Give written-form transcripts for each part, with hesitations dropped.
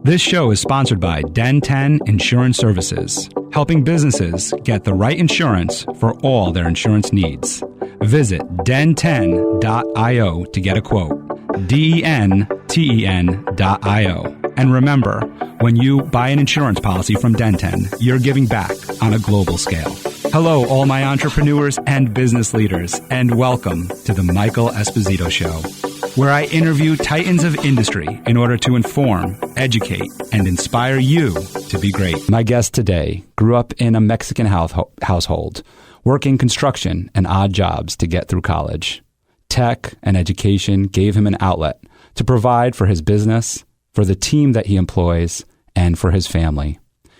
This show is sponsored by Den 10 Insurance Services, helping businesses get the right insurance for all their insurance needs. Visit den10.io to get a quote. DENTEN.io. And remember, when you buy an insurance policy from Den 10, you're giving back on a global scale. Hello, all my entrepreneurs and business leaders, and welcome to the Michael Esposito Show, where I interview titans of industry in order to inform, educate, and inspire you to be great. My guest today grew up in a Mexican household, working construction and odd jobs to get through college. Tech and education gave him an outlet to provide for his business, for the team that he employs, and for his family.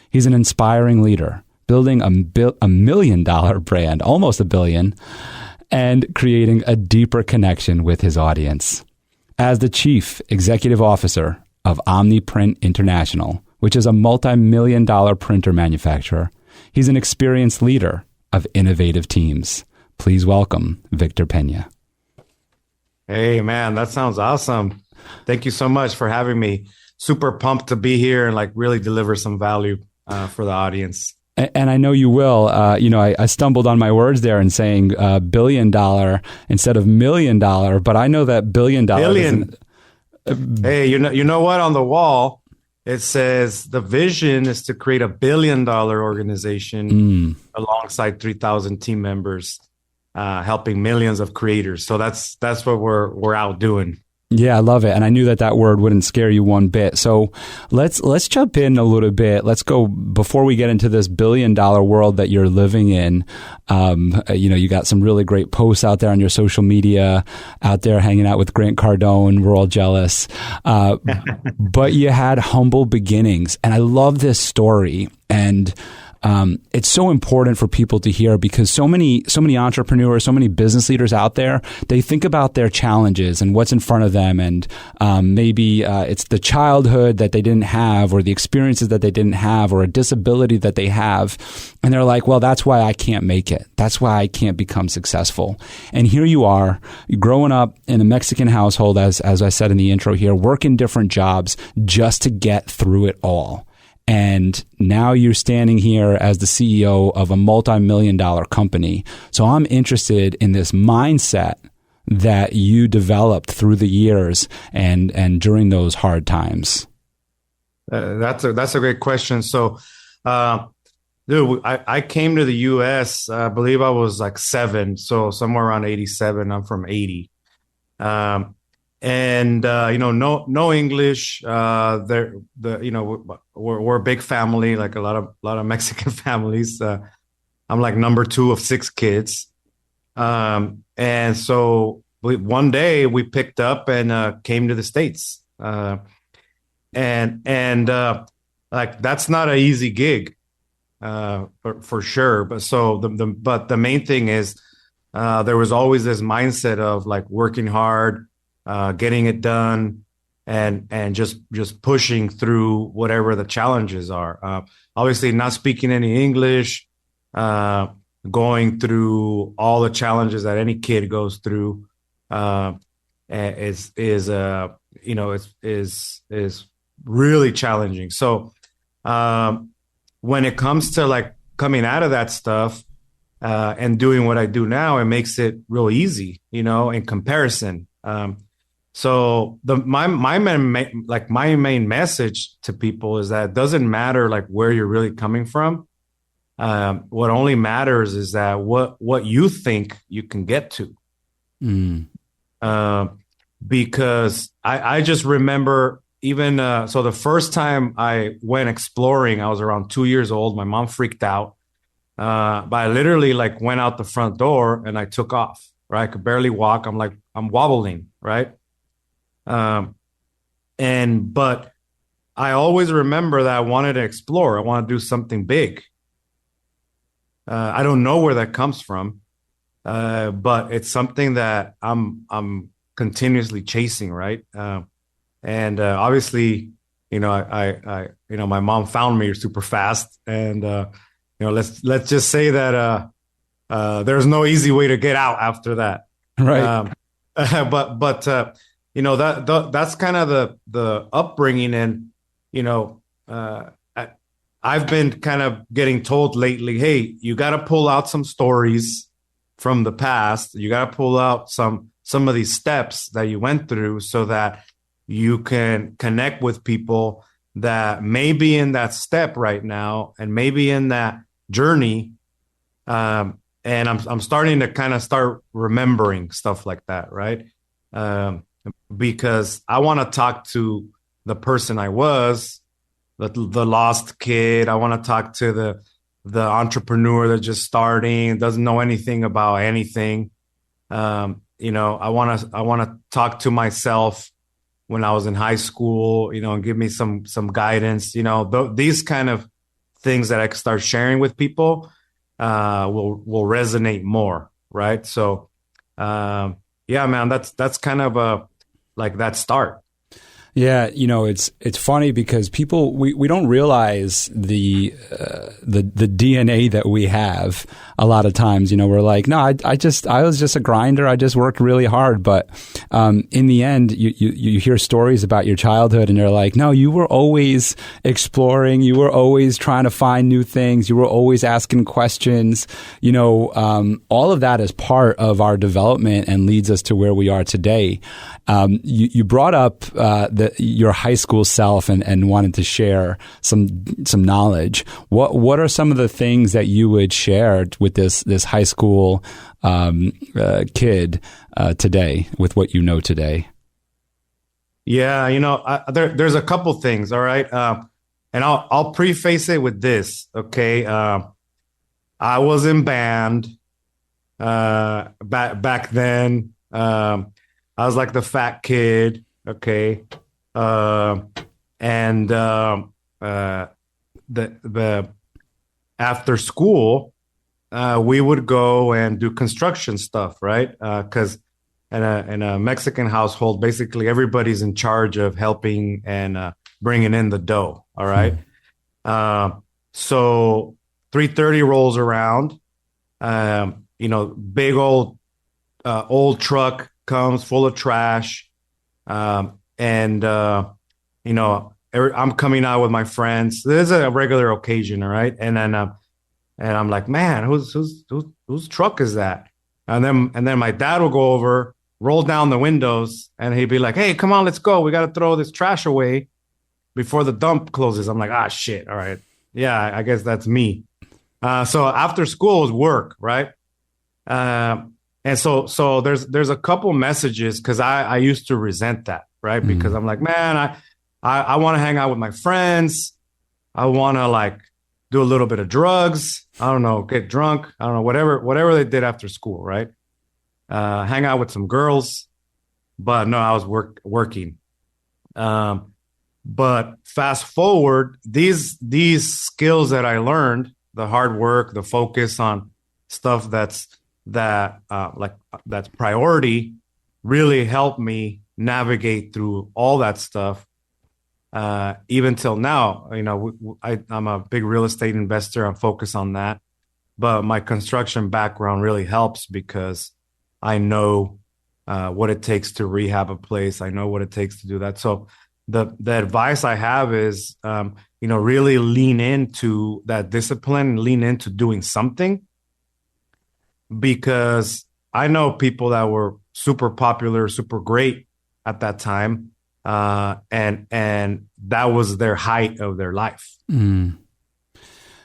He's an inspiring leader, building a $1 million brand, almost $1 billion, and creating a deeper connection with his audience. As the Chief Executive Officer of OmniPrint International, which is a multi-million-dollar printer manufacturer, he's an experienced leader of innovative teams. Please welcome Victor Pena. Hey, man, that sounds awesome. Thank you so much for having me. Super pumped to be here and really deliver some value for the audience. And I know you will. I stumbled on my words there in saying $1 billion instead of $1 million, but I know that $1 billion. Billion. Hey, you know what? On the wall, it says the vision is to create $1 billion organization alongside 3,000 team members, helping millions of creators. So that's what we're out doing. Yeah, I love it. And I knew that word wouldn't scare you one bit. So let's jump in a little bit. Let's go before we get into this $1 billion world that you're living in. You got some really great posts out there on your social media, out there hanging out with Grant Cardone. We're all jealous. But you had humble beginnings. And I love this story. And it's so important for people to hear because so many entrepreneurs, so many business leaders out there, they think about their challenges and what's in front of them. And maybe it's the childhood that they didn't have or the experiences that they didn't have or a disability that they have. And they're like, well, that's why I can't make it. That's why I can't become successful. And here you are growing up in a Mexican household, as I said in the intro here, working different jobs just to get through it all. And now you're standing here as the CEO of a multi-million-dollar company. So I'm interested in this mindset that you developed through the years and during those hard times. That's a great question. So, I came to the U.S. I believe I was 7, so somewhere around 87. I'm from 80. No English. We're a big family, like a lot of Mexican families. I'm number 2 of 6 kids, and so one day we picked up and came to the States, and that's not an easy gig, for sure. But the main thing is there was always this mindset of working hard. Getting it done and just pushing through whatever the challenges are. Obviously not speaking any English, going through all the challenges that any kid goes through, is really challenging. So, when it comes to coming out of that stuff, and doing what I do now, it makes it real easy, in comparison. So my main message to people is that it doesn't matter where you're really coming from. What only matters is that what you think you can get to. Because I just remember even so the first time I went exploring, I was around 2 years old. My mom freaked out, but I literally went out the front door and I took off. Right, I could barely walk. I'm wobbling. Right. But I always remember that I wanted to explore. I want to do something big. I don't know where that comes from, but it's something that I'm continuously chasing, right? Obviously, my mom found me super fast, and let's just say that there's no easy way to get out after that, right? That's kind of the upbringing, and you know, I've been kind of getting told lately, hey, you got to pull out some stories from the past. You got to pull out some of these steps that you went through so that you can connect with people that may be in that step right now and maybe in that journey. And I'm starting to kind of start remembering stuff like that, right? Because I want to talk to the person I was, the lost kid. I want to talk to the entrepreneur that's just starting, doesn't know anything about anything. I want to talk to myself when I was in high school, and give me some guidance. These kind of things that I can start sharing with people will resonate more, right? So, yeah, man, that's kind of like that start. Yeah, it's funny because people we don't realize the DNA that we have a lot of times. We're like, no, I was just a grinder. I just worked really hard. But in the end, you hear stories about your childhood, and you're like, no, you were always exploring. You were always trying to find new things. You were always asking questions. All of that is part of our development and leads us to where we are today. You brought up your high school self and wanted to share some knowledge. What are some of the things that you would share with this high school kid today with what you know today? Yeah, there's a couple things. All right, and I'll preface it with this. Okay, I was in band back then. I was like the fat kid, okay, and the after school, we would go and do construction stuff, right? Because in a Mexican household, basically everybody's in charge of helping and bringing in the dough. All right, so 3:30 rolls around, big old truck comes full of trash. I'm coming out with my friends. This is a regular occasion. All right. And then, and I'm like, man, whose truck is that? And then my dad will go over, roll down the windows, and he'd be like, hey, come on, let's go. We got to throw this trash away before the dump closes. I'm like, shit. All right. Yeah, I guess that's me. So after school was work. Right. And so there's a couple messages because I used to resent that, right? Mm-hmm. Because I'm like, man, I want to hang out with my friends. I want to like do a little bit of drugs. I don't know, get drunk. I don't know, whatever they did after school, right? Hang out with some girls. But no, I was working. But fast forward, these skills that I learned, the hard work, the focus on stuff that's priority, really helped me navigate through all that stuff. Even till now, I'm a big real estate investor. I'm focused on that, but my construction background really helps because I know what it takes to rehab a place. I know what it takes to do that. So the advice I have is, really lean into that discipline, lean into doing something. Because I know people that were super popular, super great at that time, and that was their height of their life. Mm.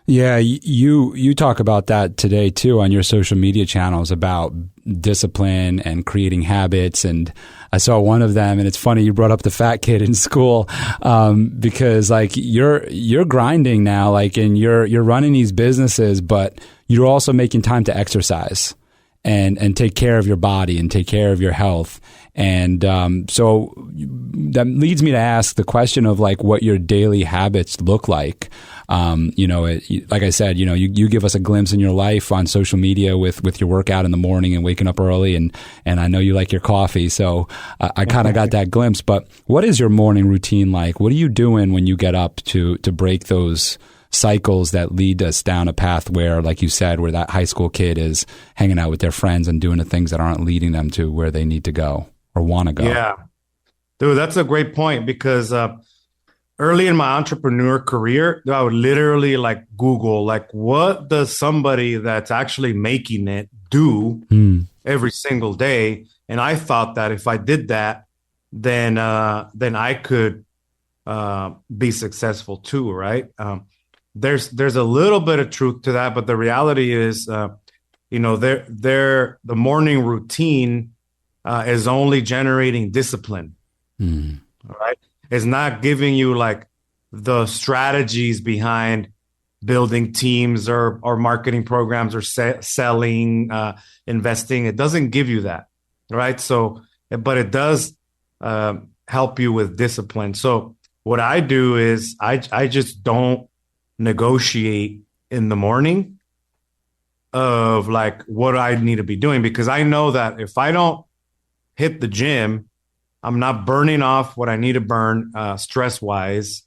Yeah, you talk about that today too on your social media channels about discipline and creating habits. And I saw one of them, and it's funny you brought up the fat kid in school, because like you're grinding now, like, and you're running these businesses, but you're also making time to exercise and take care of your body and take care of your health. And so that leads me to ask the question of like what your daily habits look like. Like I said, you give us a glimpse in your life on social media with your workout in the morning and waking up early. And I know you like your coffee. So I kind of got that glimpse. But what is your morning routine like? What are you doing when you get up to break those cycles that lead us down a path where, like you said, where that high school kid is hanging out with their friends and doing the things that aren't leading them to where they need to go or want to go? Yeah, dude, that's a great point because early in my entrepreneur career, I would literally like Google, like, what does somebody that's actually making it do every single day? And I thought that if I did that, then I could be successful too, right? There's a little bit of truth to that, but the reality is, the morning routine is only generating discipline, right? It's not giving you like the strategies behind building teams or marketing programs or selling, investing. It doesn't give you that, right? So, but it does help you with discipline. So what I do is I just don't negotiate in the morning of like what I need to be doing, because I know that if I don't hit the gym, I'm not burning off what I need to burn stress wise.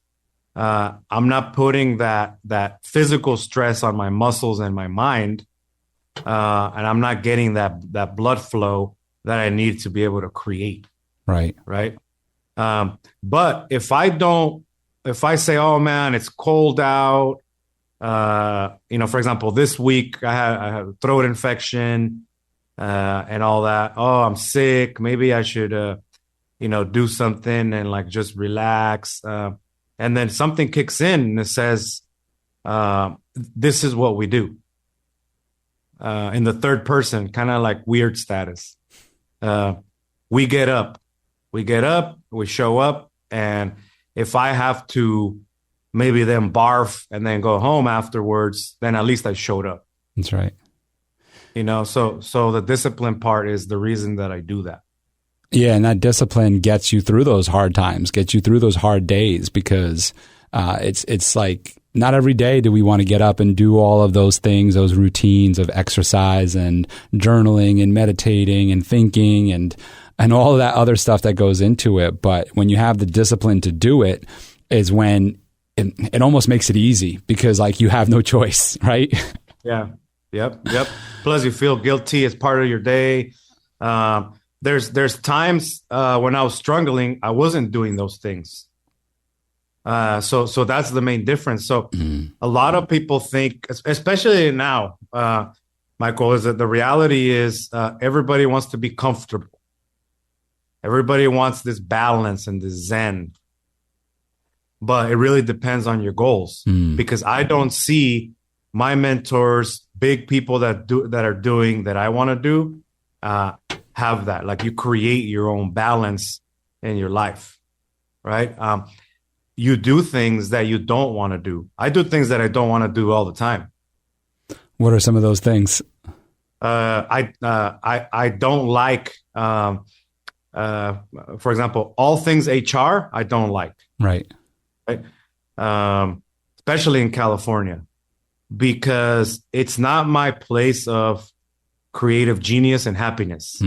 I'm not putting that physical stress on my muscles and my mind, and I'm not getting that blood flow that I need to be able to create. Right. Right. But if I say, oh man, it's cold out, for example, this week I had a throat infection and all that. Oh, I'm sick. Maybe I should, do something and like just relax. And then something kicks in and it says, this is what we do. In the third person, kind of like weird status. We get up, we show up. And if I have to maybe then barf and then go home afterwards, then at least I showed up. That's right. So the discipline part is the reason that I do that. Yeah, and that discipline gets you through those hard times, gets you through those hard days, because it's like not every day do we want to get up and do all of those things, those routines of exercise and journaling and meditating and thinking and all of that other stuff that goes into it. But when you have the discipline to do it is when it almost makes it easy, because like you have no choice, right? Yeah. Yep. Plus you feel guilty as part of your day. There's times when I was struggling, I wasn't doing those things. So that's the main difference. So a lot of people think, especially now, Michael, is that the reality is everybody wants to be comfortable. Everybody wants this balance and this zen. But it really depends on your goals, because I don't see my mentors, big people that are doing that I want to do, have that. Like you create your own balance in your life, right? You do things that you don't want to do. I do things that I don't want to do all the time. What are some of those things? I don't like, for example, all things HR. I don't like. Right. Especially in California, because it's not my place of creative genius and happiness.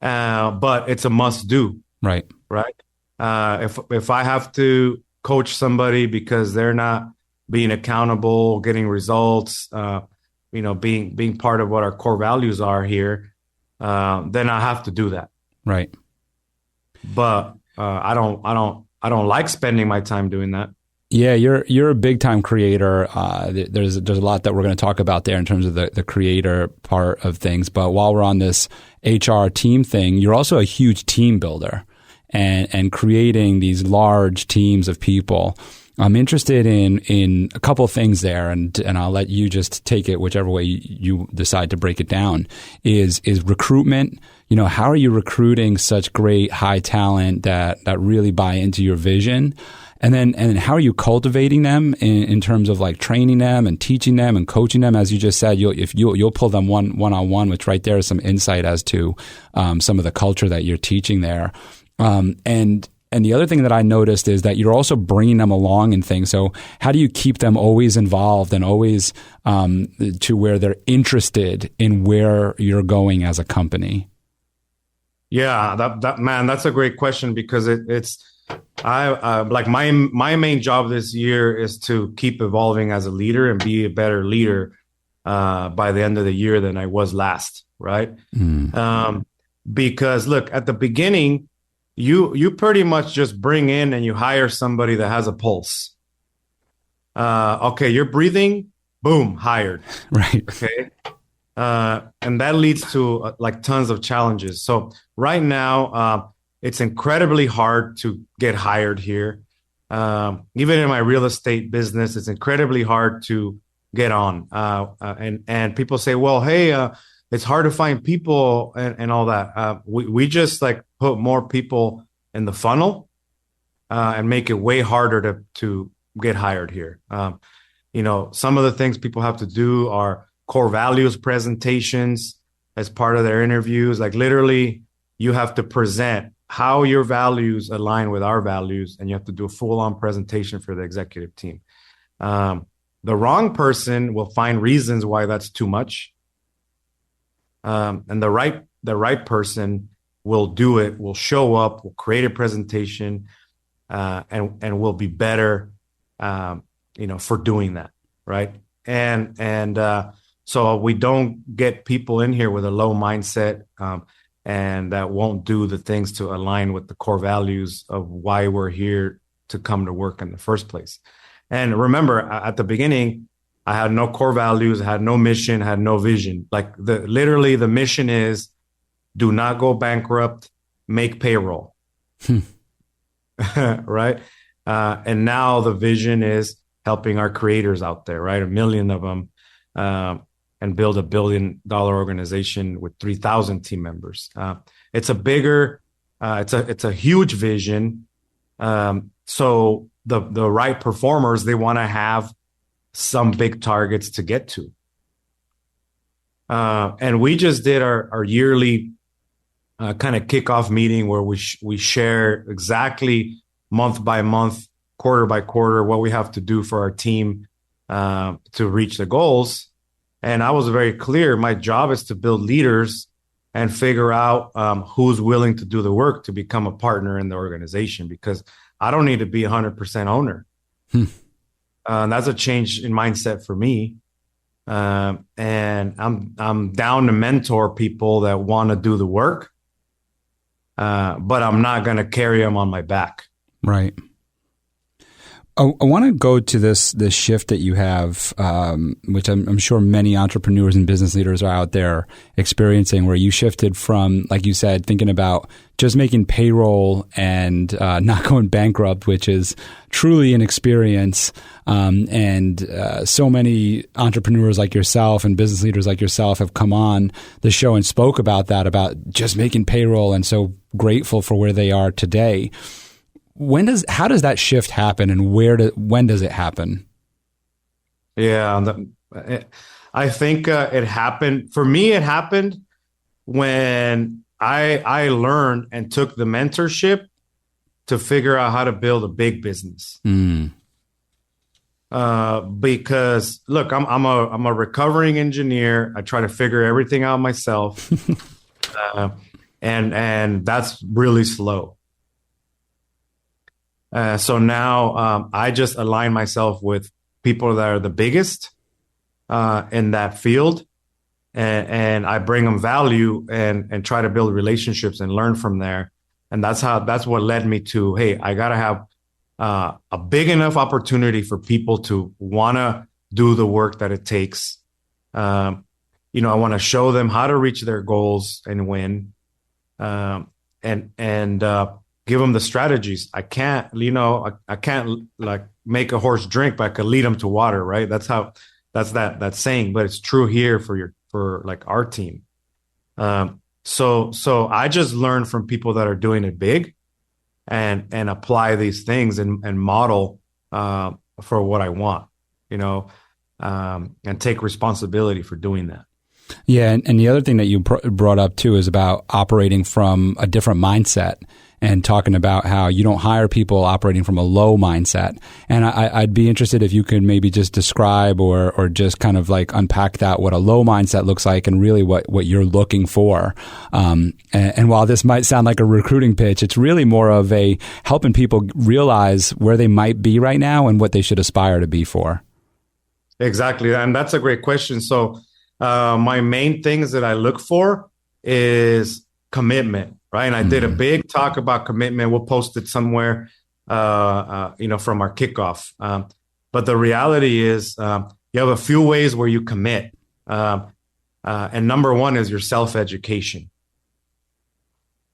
But it's a must do. Right. If I have to coach somebody because they're not being accountable, getting results, being part of what our core values are here, then I have to do that. Right. But I don't like spending my time doing that. Yeah, you're a big time creator. There's a lot that we're going to talk about there in terms of the creator part of things. But while we're on this HR team thing, you're also a huge team builder and creating these large teams of people. I'm interested in a couple of things there, and I'll let you just take it whichever way you decide to break it down. Is recruitment? How are you recruiting such great high talent that really buy into your vision? And then how are you cultivating them in terms of like training them and teaching them and coaching them? As you just said, you'll pull them one-on-one, which right there is some insight as to some of the culture that you're teaching there. And the other thing that I noticed is that you're also bringing them along in things. So how do you keep them always involved and always to where they're interested in where you're going as a company? Yeah, that's a great question, because it's like my main job this year is to keep evolving as a leader and be a better leader by the end of the year than I was last. Right. Because look, at the beginning, you pretty much just bring in and you hire somebody that has a pulse. Okay, you're breathing, boom, hired. Right. Okay. And that leads to like tons of challenges. So right now, it's incredibly hard to get hired here. Even in my real estate business, it's incredibly hard to get on. And people say, well, hey, it's hard to find people and all that. We just like put more people in the funnel and make it way harder to get hired here. Some of the things people have to do are core values presentations as part of their interviews. Like literally, you have to present how your values align with our values, and you have to do a full-on presentation for the executive team. The wrong person will find reasons why that's too much, and the right person will do it, will show up, will create a presentation, and will be better, for doing that, right? And so we don't get people in here with a low mindset, and that won't do the things to align with the core values of why we're here to come to work in the first place. And remember, at the beginning, I had no core values, I had no mission, I had no vision. Like literally the mission is do not go bankrupt, make payroll. Right? And now the vision is helping our creators out there, right? 1 million of them, and build $1 billion organization with 3,000 team members. It's a huge vision. So the right performers, they want to have some big targets to get to. And we just did our yearly kind of kickoff meeting where we share exactly month by month, quarter by quarter, what we have to do for our team to reach the goals. And I was very clear. My job is to build leaders and figure out who's willing to do the work to become a partner in the organization, because I don't need to be 100% owner. That's a change in mindset for me. And I'm down to mentor people that want to do the work, but I'm not going to carry them on my back. Right. I want to go to this shift that you have, which I'm sure many entrepreneurs and business leaders are out there experiencing, where you shifted from, like you said, thinking about just making payroll and not going bankrupt, which is truly an experience. And so many entrepreneurs like yourself and business leaders like yourself have come on the show and spoke about that, about just making payroll, and so grateful for where they are today. How does that shift happen, and when does it happen? Yeah, I think it happened for me. It happened when I learned and took the mentorship to figure out how to build a big business. Because look, I'm a recovering engineer. I try to figure everything out myself, and that's really slow. So now I just align myself with people that are the biggest in that field, and I bring them value and try to build relationships and learn from there. And that's what led me to, hey, I got to have a big enough opportunity for people to want to do the work that it takes. I want to show them how to reach their goals and win, and give them the strategies. I can't like make a horse drink, but I could lead them to water, right? That's that saying, but it's true here for like our team. So I just learn from people that are doing it big and apply these things and model for what I want, and take responsibility for doing that. Yeah. And the other thing that you brought up too is about operating from a different mindset, and talking about how you don't hire people operating from a low mindset. And I'd be interested if you could maybe just describe or just kind of like unpack that, what a low mindset looks like, and really what you're looking for. And while this might sound like a recruiting pitch, it's really more of a helping people realize where they might be right now and what they should aspire to be for. Exactly. And that's a great question. So my main things that I look for is commitment. right? And I did a big talk about commitment. We'll post it somewhere, from our kickoff. But the reality is, you have a few ways where you commit. And number one is your self-education.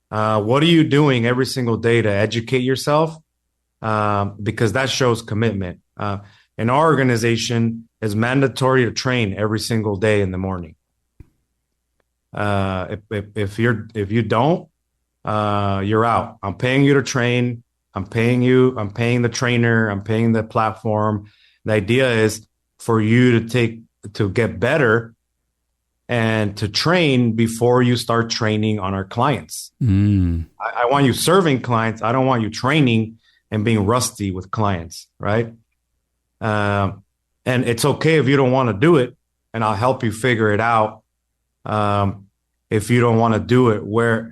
What are you doing every single day to educate yourself? Because that shows commitment. In our organization, it's mandatory to train every single day in the morning. If you don't, you're out. I'm paying you to train. I'm paying the trainer. I'm paying the platform. The idea is for you to get better and to train before you start training on our clients. I want you serving clients. I don't want you training and being rusty with clients, right? And it's okay if you don't want to do it, and I'll help you figure it out. If you don't want to do it, where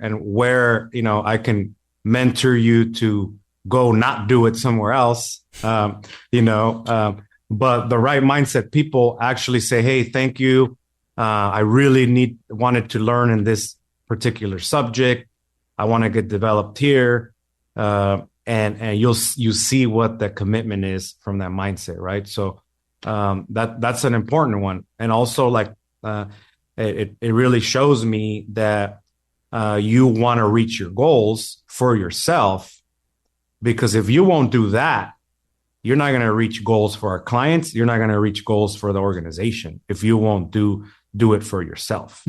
I can mentor you to go not do it somewhere else. But the right mindset people actually say, hey, thank you. I really wanted to learn in this particular subject. I want to get developed here. And you see what the commitment is from that mindset, right? So that's an important one. And also, it really shows me that you want to reach your goals for yourself, because if you won't do that, you're not going to reach goals for our clients. You're not going to reach goals for the organization if you won't do it for yourself.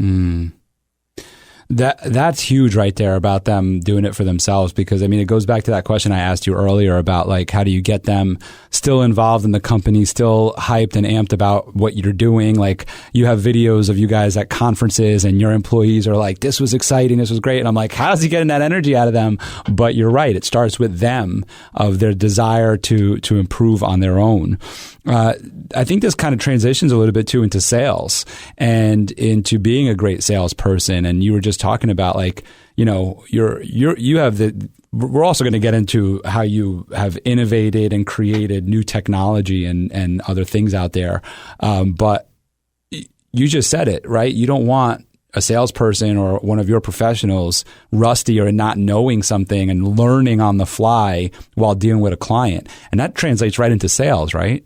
That's huge right there about them doing it for themselves, because it goes back to that question I asked you earlier about how do you get them still involved in the company, still hyped and amped about what you're doing. You have videos of you guys at conferences and your employees are like, this was exciting, this was great. And I'm like, how's he getting that energy out of them? But you're right. It starts with them, of their desire to improve on their own. I think this kind of transitions a little bit too into sales and into being a great salesperson. And you were just talking about you have we're also going to get into how you have innovated and created new technology and other things out there. But you just said it, right? You don't want a salesperson or one of your professionals rusty or not knowing something and learning on the fly while dealing with a client. And that translates right into sales, right?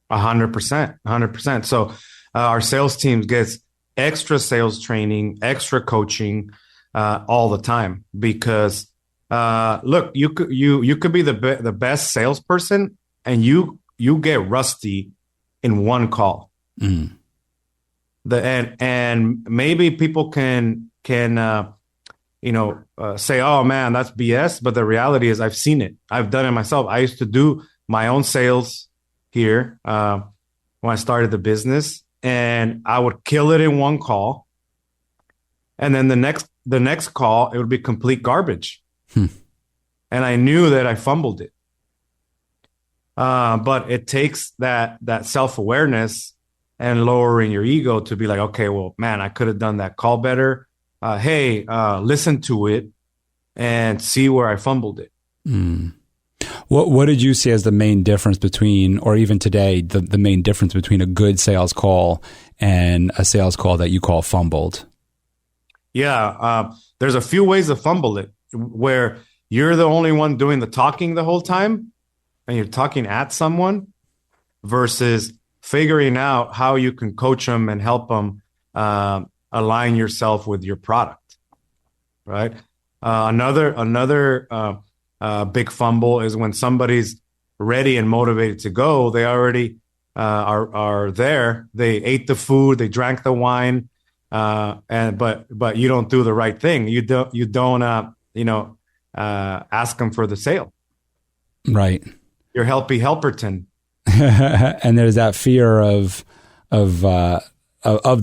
100%. So our sales team gets extra sales training, extra coaching all the time, because look, you could be the best salesperson and you get rusty in one call. And maybe people can say, oh man, that's BS. But the reality is, I've seen it. I've done it myself. I used to do my own sales here when I started the business, and I would kill it in one call, and then the next call it would be complete garbage, and I knew that I fumbled it. But it takes that self-awareness and lowering your ego to be like, okay, well, man, I could have done that call better. Listen to it and see where I fumbled it. What did you see as the main difference between, or even today, the main difference between a good sales call and a sales call that you call fumbled? Yeah, there's a few ways to fumble it, where you're the only one doing the talking the whole time and you're talking at someone, versus figuring out how you can coach them and help them align yourself with your product, right? Another big fumble is when somebody's ready and motivated to go. They already are there. They ate the food, they drank the wine, but you don't do the right thing. You don't ask them for the sale. Right. You're helpy helperton. And there's that fear of the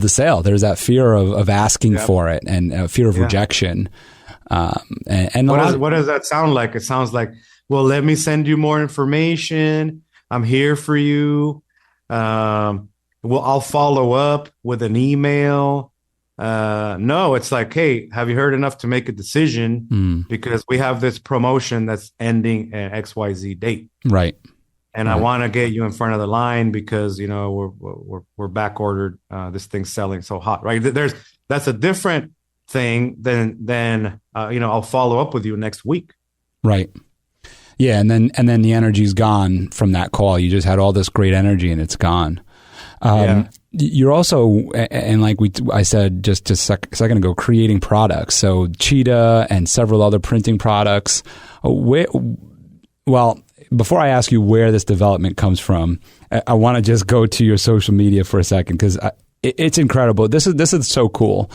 sale. There's that fear of asking for it, and fear of rejection. And what does that sound like? It sounds like, well, let me send you more information. I'm here for you. I'll follow up with an email. No, it's like, hey, have you heard enough to make a decision? Because we have this promotion that's ending at XYZ date. Right. And I want to get you in front of the line because, we're back ordered. This thing's selling so hot, right? That's a different thing, then I'll follow up with you next week. Right. Yeah, and then the energy's gone from that call. You just had all this great energy, and it's gone. You're also, and like I said just a second ago, creating products. So Cheetah and several other printing products. Well, before I ask you where this development comes from, I want to just go to your social media for a second, because it's incredible. This is so cool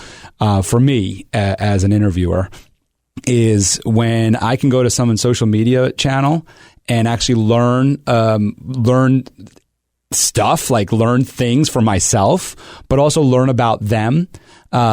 for me as an interviewer, is when I can go to someone's social media channel and actually learn stuff, like learn things for myself, but also learn about them.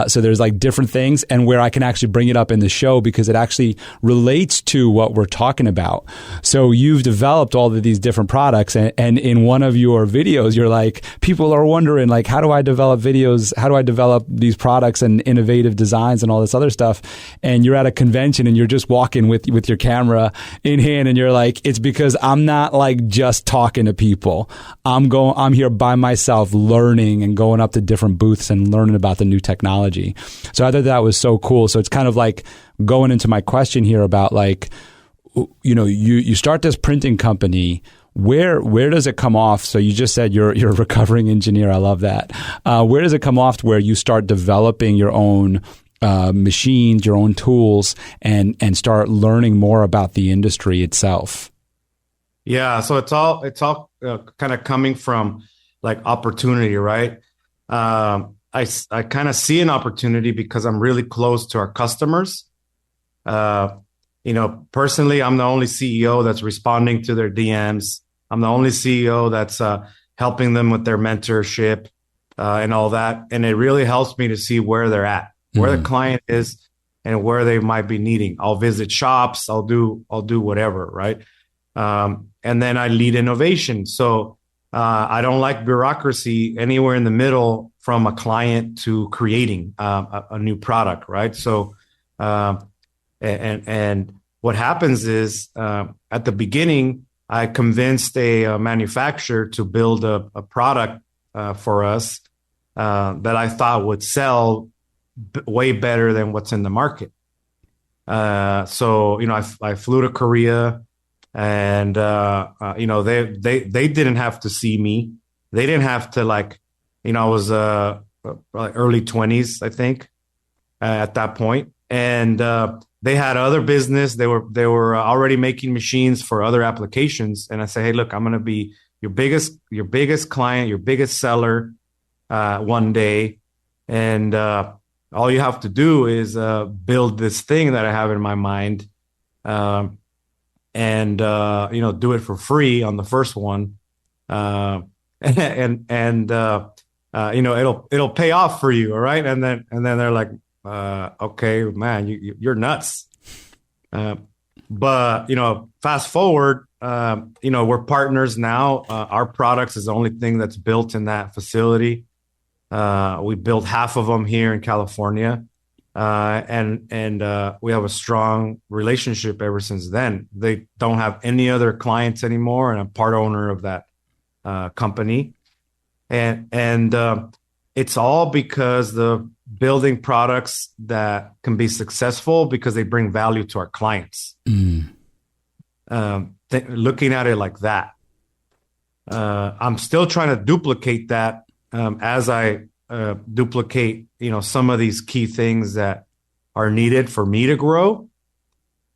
So there's like different things, and where I can actually bring it up in the show because it actually relates to what we're talking about. So you've developed all of these different products, and in one of your videos, you're like, people are wondering, like, how do I develop videos? How do I develop these products and innovative designs and all this other stuff? And you're at a convention and you're just walking with your camera in hand, and you're like, it's because I'm not like just talking to people. I'm here by myself learning and going up to different booths and learning about the new technology. So I thought that was so cool. So it's kind of like going into my question here about, like, you start this printing company. Where does it come off? So you just said you're a recovering engineer. I love that. Where does it come off to where you start developing your own machines, your own tools, and start learning more about the industry itself? Yeah, so it's all kind of coming from like opportunity, right? I kind of see an opportunity because I'm really close to our customers. Personally, I'm the only CEO that's responding to their DMs. I'm the only CEO that's helping them with their mentorship and all that. And it really helps me to see where they're at, where the client is, and where they might be needing. I'll visit shops. I'll do whatever, right? And then I lead innovation. So I don't like bureaucracy anywhere in the middle from a client to creating a new product, right? So, and what happens is at the beginning, I convinced a manufacturer to build a product for us that I thought would sell way better than what's in the market. So, I flew to Korea. And, they didn't have to see me. They didn't have to I was early 20s, I think, at that point. And they had other business. They were already making machines for other applications. And I said, hey, look, I'm going to be your biggest client, your biggest seller one day. And all you have to do is build this thing that I have in my mind. And do it for free on the first one, it'll pay off for you, all right? And then they're like, okay, man, you're nuts. But fast forward, we're partners now. Our products is the only thing that's built in that facility. We built half of them here in California. And we have a strong relationship ever since then. They don't have any other clients anymore, and I'm part owner of that company. And it's all because the building products that can be successful because they bring value to our clients. Looking at it like that, I'm still trying to duplicate that as I duplicate, some of these key things that are needed for me to grow.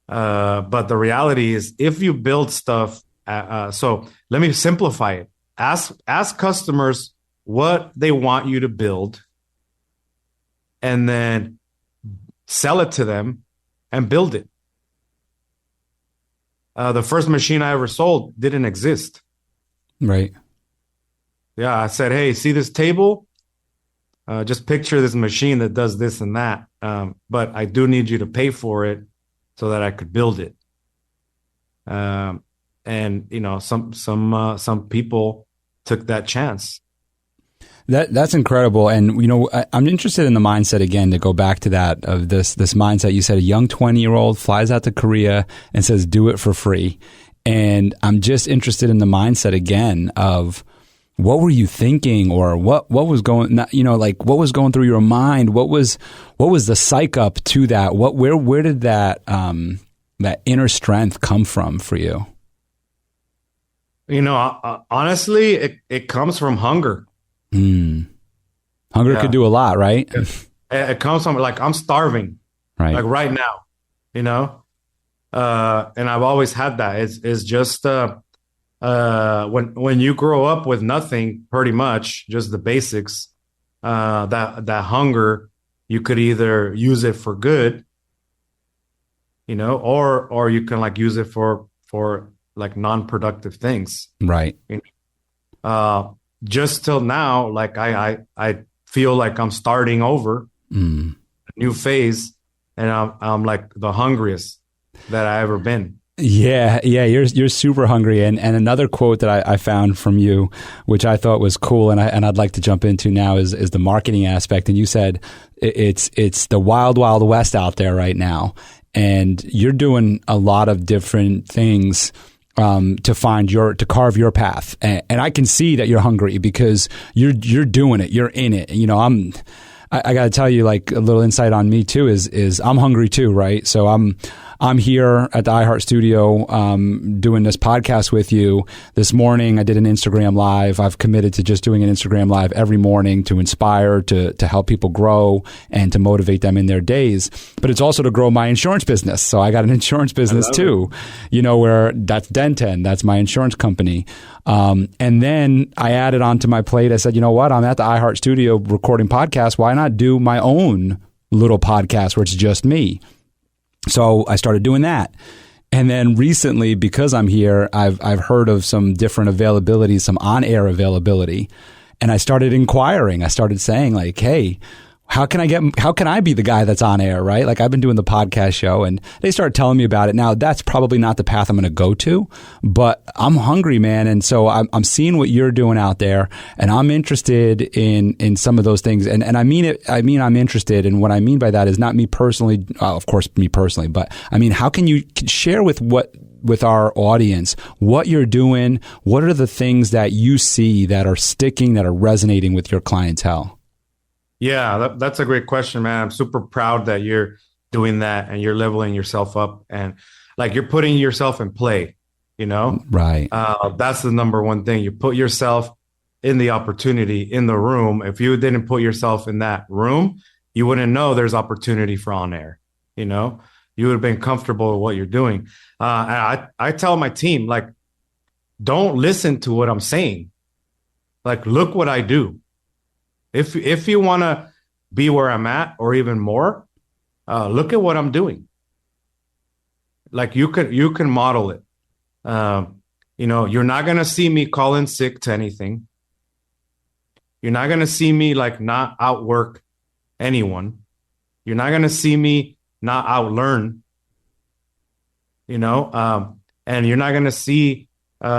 But the reality is, if you build stuff, so let me simplify it. Ask customers what they want you to build, and then sell it to them and build it. The first machine I ever sold didn't exist. Right. Yeah, I said, hey, see this table? Just picture this machine that does this and that, but I do need you to pay for it so that I could build it. And some people took that chance. That's incredible. And I'm interested in the mindset again, to go back to that, of this mindset. You said a young 20-year-old flies out to Korea and says, "Do it for free." And I'm just interested in the mindset again of, what were you thinking, or what was going, like what was going through your mind? What was the psych up to that? Where did that that inner strength come from for you? Honestly, it comes from hunger. Hunger could do a lot, right? It comes from, like, I'm starving, right? Like right now, and I've always had that. It's just when you grow up with nothing, pretty much just the basics, that hunger, you could either use it for good, or you can, like, use it for like non-productive things, right? Just till now, like I feel like I'm starting over, a new phase, and I'm like the hungriest that I ever been. Yeah, you're super hungry. And another quote that I found from you, which I thought was cool, and I'd like to jump into now, is the marketing aspect. And you said it's the wild, wild west out there right now, and you're doing a lot of different things to carve your path. And I can see that you're hungry because you're doing it, you're in it. I got to tell you, like, a little insight on me too is I'm hungry too, right? So I'm here at the iHeart Studio doing this podcast with you. This morning I did an Instagram Live. I've committed to just doing an Instagram Live every morning to inspire, to help people grow and to motivate them in their days. But it's also to grow my insurance business. So I got an insurance business too, where that's Denten, that's my insurance company. And then I added onto my plate, I said, you know what? I'm at the iHeart Studio recording podcasts. Why not do my own little podcast where it's just me? So I started doing that. And then recently, because I'm here, I've heard of some different availability, some on-air availability. And I started inquiring. I started saying, like, hey, how can I be the guy that's on air, right? Like, I've been doing the podcast show, and they started telling me about it. Now, that's probably not the path I'm going to go to, but I'm hungry, man. And so I'm seeing what you're doing out there, and I'm interested in some of those things. And I mean it. I mean, I'm interested. And what I mean by that is not me personally, of course, me personally, but I mean, how can you share with our audience what you're doing? What are the things that you see that are sticking, that are resonating with your clientele? Yeah, that's a great question, man. I'm super proud that you're doing that and you're leveling yourself up, and, like, you're putting yourself in play, Right. That's the number one thing. You put yourself in the opportunity, in the room. If you didn't put yourself in that room, you wouldn't know there's opportunity for on air. You would have been comfortable with what you're doing. And I tell my team, like, don't listen to what I'm saying. Like, look what I do. If you want to be where I'm at or even more, look at what I'm doing. Like, you can model it. You're not going to see me call in sick to anything. You're not going to see me, like, not outwork anyone. You're not going to see me not outlearn, and you're not going to see like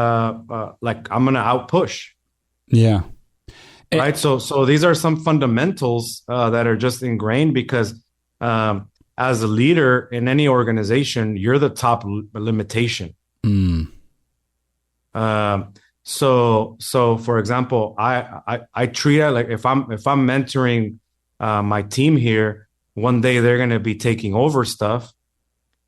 I'm going to outpush. Yeah. Right. So these are some fundamentals that are just ingrained because as a leader in any organization, you're the top limitation. So for example, I treat it like if I'm mentoring my team here, one day they're going to be taking over stuff,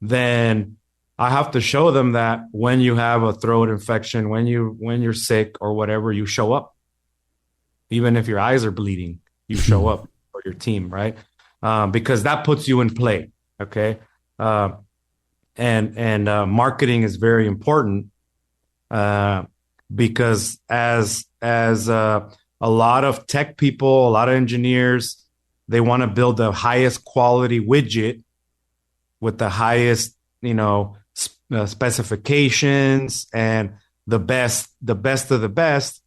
then I have to show them that when you have a throat infection, when you're sick or whatever, you show up. Even if your eyes are bleeding, you show up for your team, right? Because that puts you in play, okay? And marketing is very important because as a lot of tech people, a lot of engineers, they want to build the highest quality widget with the highest, specifications and the best of the best.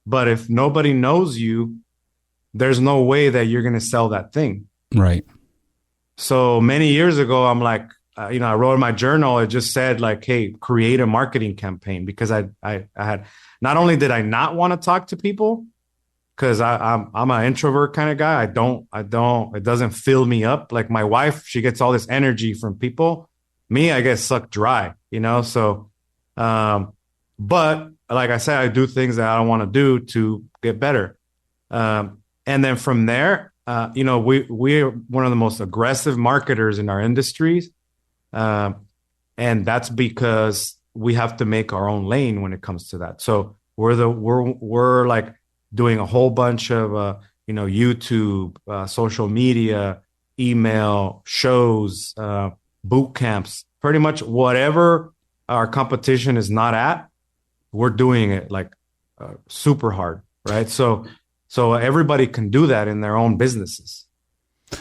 But if nobody knows you, there's no way that you're going to sell that thing. Right. So many years ago, I'm like, I wrote in my journal, it just said, like, hey, create a marketing campaign, because I had, not only did I not want to talk to people, because I'm an introvert kind of guy. It doesn't fill me up. Like my wife, she gets all this energy from people. Me, I get sucked dry, So But like I said, I do things that I don't want to do to get better. And then from there, we're one of the most aggressive marketers in our industries, and that's because we have to make our own lane when it comes to that. So we're like doing a whole bunch of YouTube, social media, email, shows, boot camps, pretty much whatever our competition is not at, we're doing it like super hard, right? So everybody can do that in their own businesses.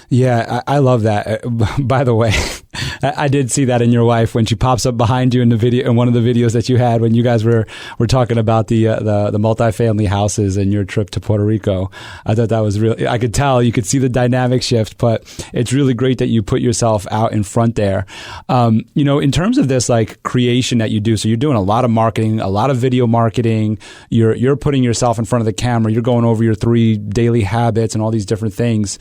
Yeah, I love that. By the way, I did see that in your wife when she pops up behind you in the video, in one of the videos that you had when you guys were talking about the multifamily houses and your trip to Puerto Rico. I thought that was really, I could tell, you could see the dynamic shift, but it's really great that you put yourself out in front there. In terms of this like creation that you do, so you're doing a lot of marketing, a lot of video marketing, you're putting yourself in front of the camera, you're going over your 3 daily habits and all these different things.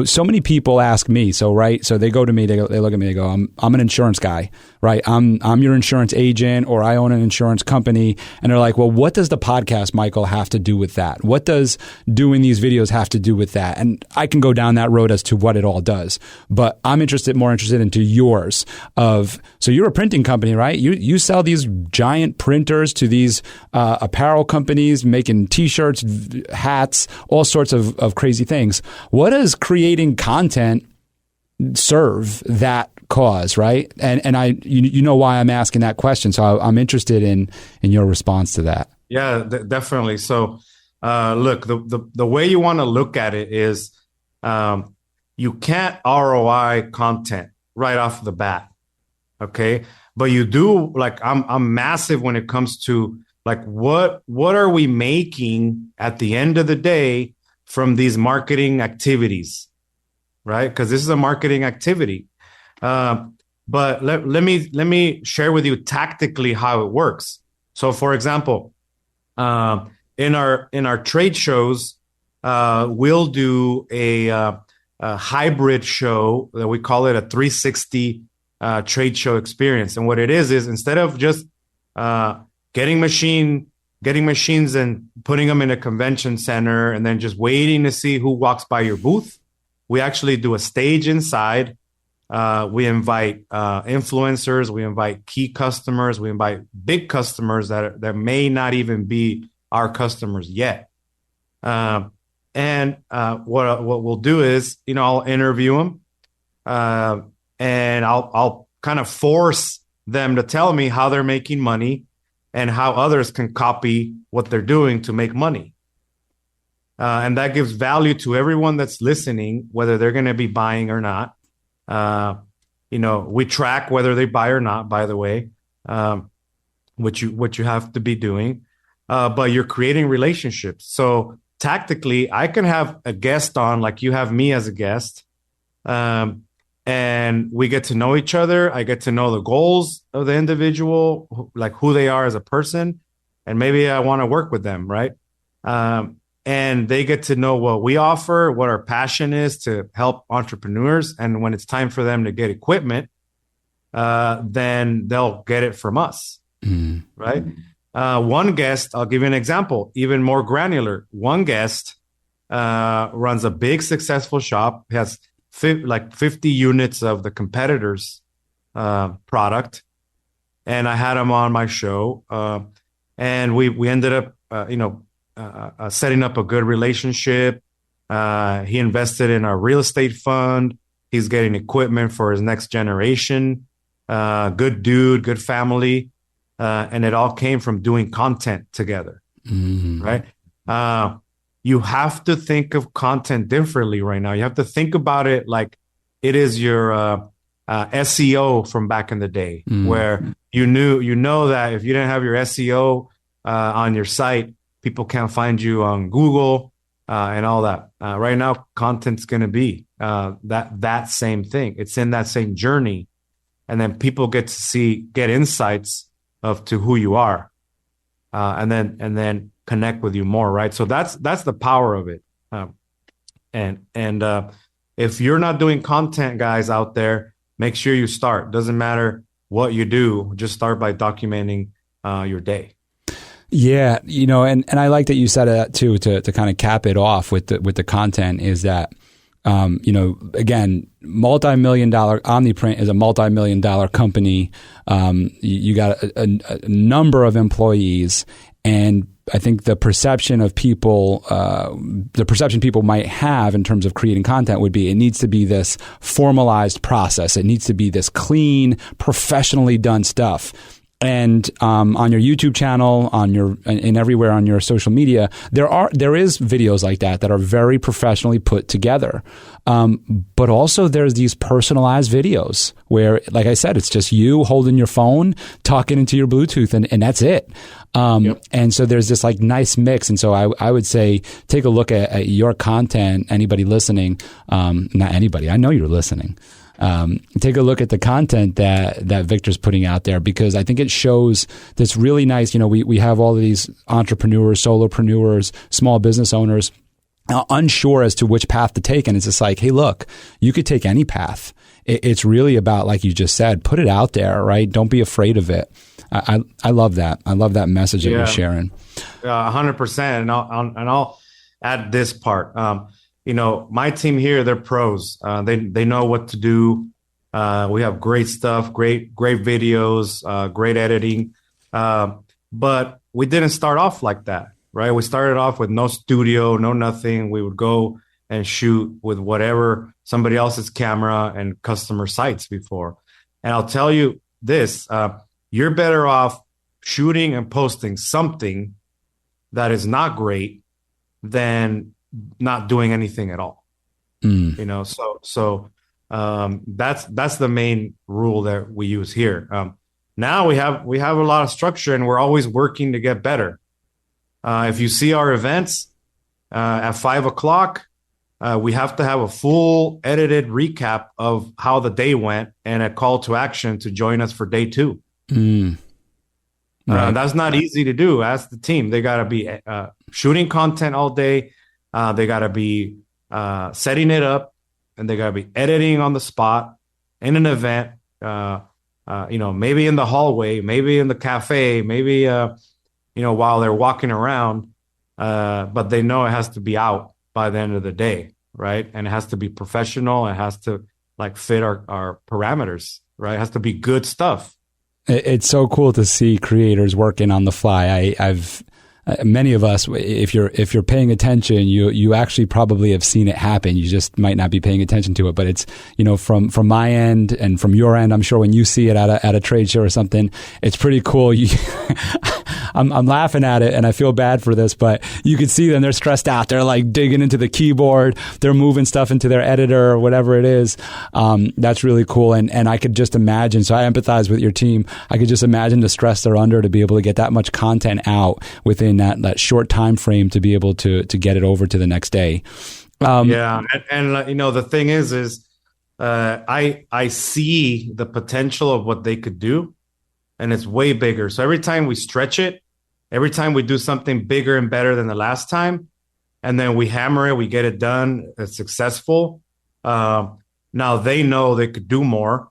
So many people ask me, so they go to me, they look at me, they go, I'm an insurance guy, right? I'm your insurance agent, or I own an insurance company. And they're like, well, what does the podcast, Michael, have to do with that? What does doing these videos have to do with that? And I can go down that road as to what it all does, but I'm more interested into yours so you're a printing company, right? You sell these giant printers to these apparel companies, making t-shirts, hats, all sorts of crazy things. What does creating content serve that cause, right? And I, why I'm asking that question. So I'm interested in your response to that. Yeah, definitely. So, look, the way you want to look at it is, you can't ROI content right off the bat. Okay. But you do, like, I'm massive when it comes to like, what are we making at the end of the day from these marketing activities, right? Because this is a marketing activity. But let me share with you tactically how it works. So, for example, in our trade shows, we'll do a hybrid show that we call it a 360 trade show experience. And what it is instead of just getting machines and putting them in a convention center and then just waiting to see who walks by your booth, we actually do a stage inside. We invite influencers, we invite key customers, we invite big customers that may not even be our customers yet. And what we'll do is, I'll interview them, and I'll kind of force them to tell me how they're making money and how others can copy what they're doing to make money. And that gives value to everyone that's listening, whether they're going to be buying or not. We track whether they buy or not, by the way, what you have to be doing. But you're creating relationships. So tactically, I can have a guest on, like you have me as a guest, and we get to know each other. I get to know the goals of the individual, like who they are as a person, and maybe I want to work with them, right? And they get to know what we offer, what our passion is to help entrepreneurs. And when it's time for them to get equipment, then they'll get it from us, right? One guest, I'll give you an example, even more granular. One guest runs a big successful shop, has 50 units of the competitor's product. And I had him on my show. And we ended up, setting up a good relationship. He invested in our real estate fund. He's getting equipment for his next generation. Good dude, good family. And it all came from doing content together, right? You have to think of content differently right now. You have to think about it like it is your SEO from back in the day, where you know that if you didn't have your SEO on your site, people can't find you on Google and all that. Right now, content's going to be that same thing. It's in that same journey, and then people get insights to who you are, and then connect with you more, right? So that's the power of it. And if you're not doing content, guys out there, make sure you start. Doesn't matter what you do, just start by documenting your day. Yeah, and I like that you said that too, to kind of cap it off with the content, is that again, multi-million-dollar Omniprint is a multi-million-dollar company. You got a number of employees, and I think the perception people might have in terms of creating content would be, it needs to be this formalized process. It needs to be this clean, professionally done stuff. And on your YouTube channel, and everywhere on your social media, there is videos like that are very professionally put together. But also there's these personalized videos where, like I said, it's just you holding your phone, talking into your Bluetooth, and that's it. Yep. And so there's this like nice mix. And so I would say, take a look at your content. Anybody listening, not anybody, I know you're listening. Take a look at the content that Victor's putting out there, because I think it shows this really nice, we have all of these entrepreneurs, solopreneurs, small business owners, unsure as to which path to take. And it's just like, hey, look, you could take any path. It's really about, like you just said, put it out there, right? Don't be afraid of it. I love that. I love that message that you're sharing. 100%. And I'll add this part. My team here, they're pros. They know what to do. We have great stuff, great videos, great editing. But we didn't start off like that, right? We started off with no studio, no nothing. We would go and shoot with whatever somebody else's camera and customer sites before. And I'll tell you this, you're better off shooting and posting something that is not great than not doing anything at all. So that's the main rule that we use here. Now we have a lot of structure, and we're always working to get better. If you see our events at 5:00, we have to have a full edited recap of how the day went and a call to action to join us for day 2. Right. That's not easy to do. Ask the team. They got to be shooting content all day. They got to be setting it up, and they got to be editing on the spot in an event, maybe in the hallway, maybe in the cafe, maybe, while they're walking around. But they know it has to be out by the end of the day, right? And it has to be professional. It has to fit our parameters, right? It has to be good stuff. It's so cool to see creators working on the fly. I've many of us, if you're paying attention, you actually probably have seen it happen. You just might not be paying attention to it. But it's, from my end and from your end, I'm sure when you see it at a trade show or something, it's pretty cool. I'm laughing at it, and I feel bad for this, but you can see them. They're stressed out. They're like digging into the keyboard. They're moving stuff into their editor or whatever it is. That's really cool. And I could just imagine. So I empathize with your team. I could just imagine the stress they're under to be able to get that much content out within that short time frame to be able to get it over to the next day. And the thing is I see the potential of what they could do, and it's way bigger. So every time we stretch it, every time we do something bigger and better than the last time, and then we hammer it, we get it done, it's successful. Now they know they could do more.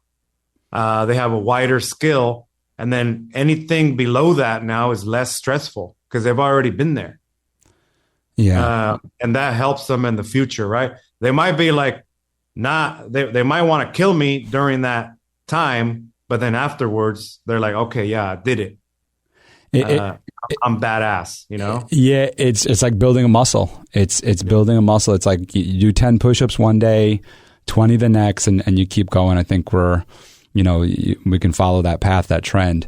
They have a wider skill, and then anything below that now is less stressful because they've already been there. Yeah. And that helps them in the future, right? They might be like, they might want to kill me during that time, but then afterwards they're like, okay, yeah, I did it. I'm badass, Yeah, it's like building a muscle. It's building a muscle. It's like you do 10 push-ups one day, 20 the next, and you keep going. I think we can follow that path, that trend.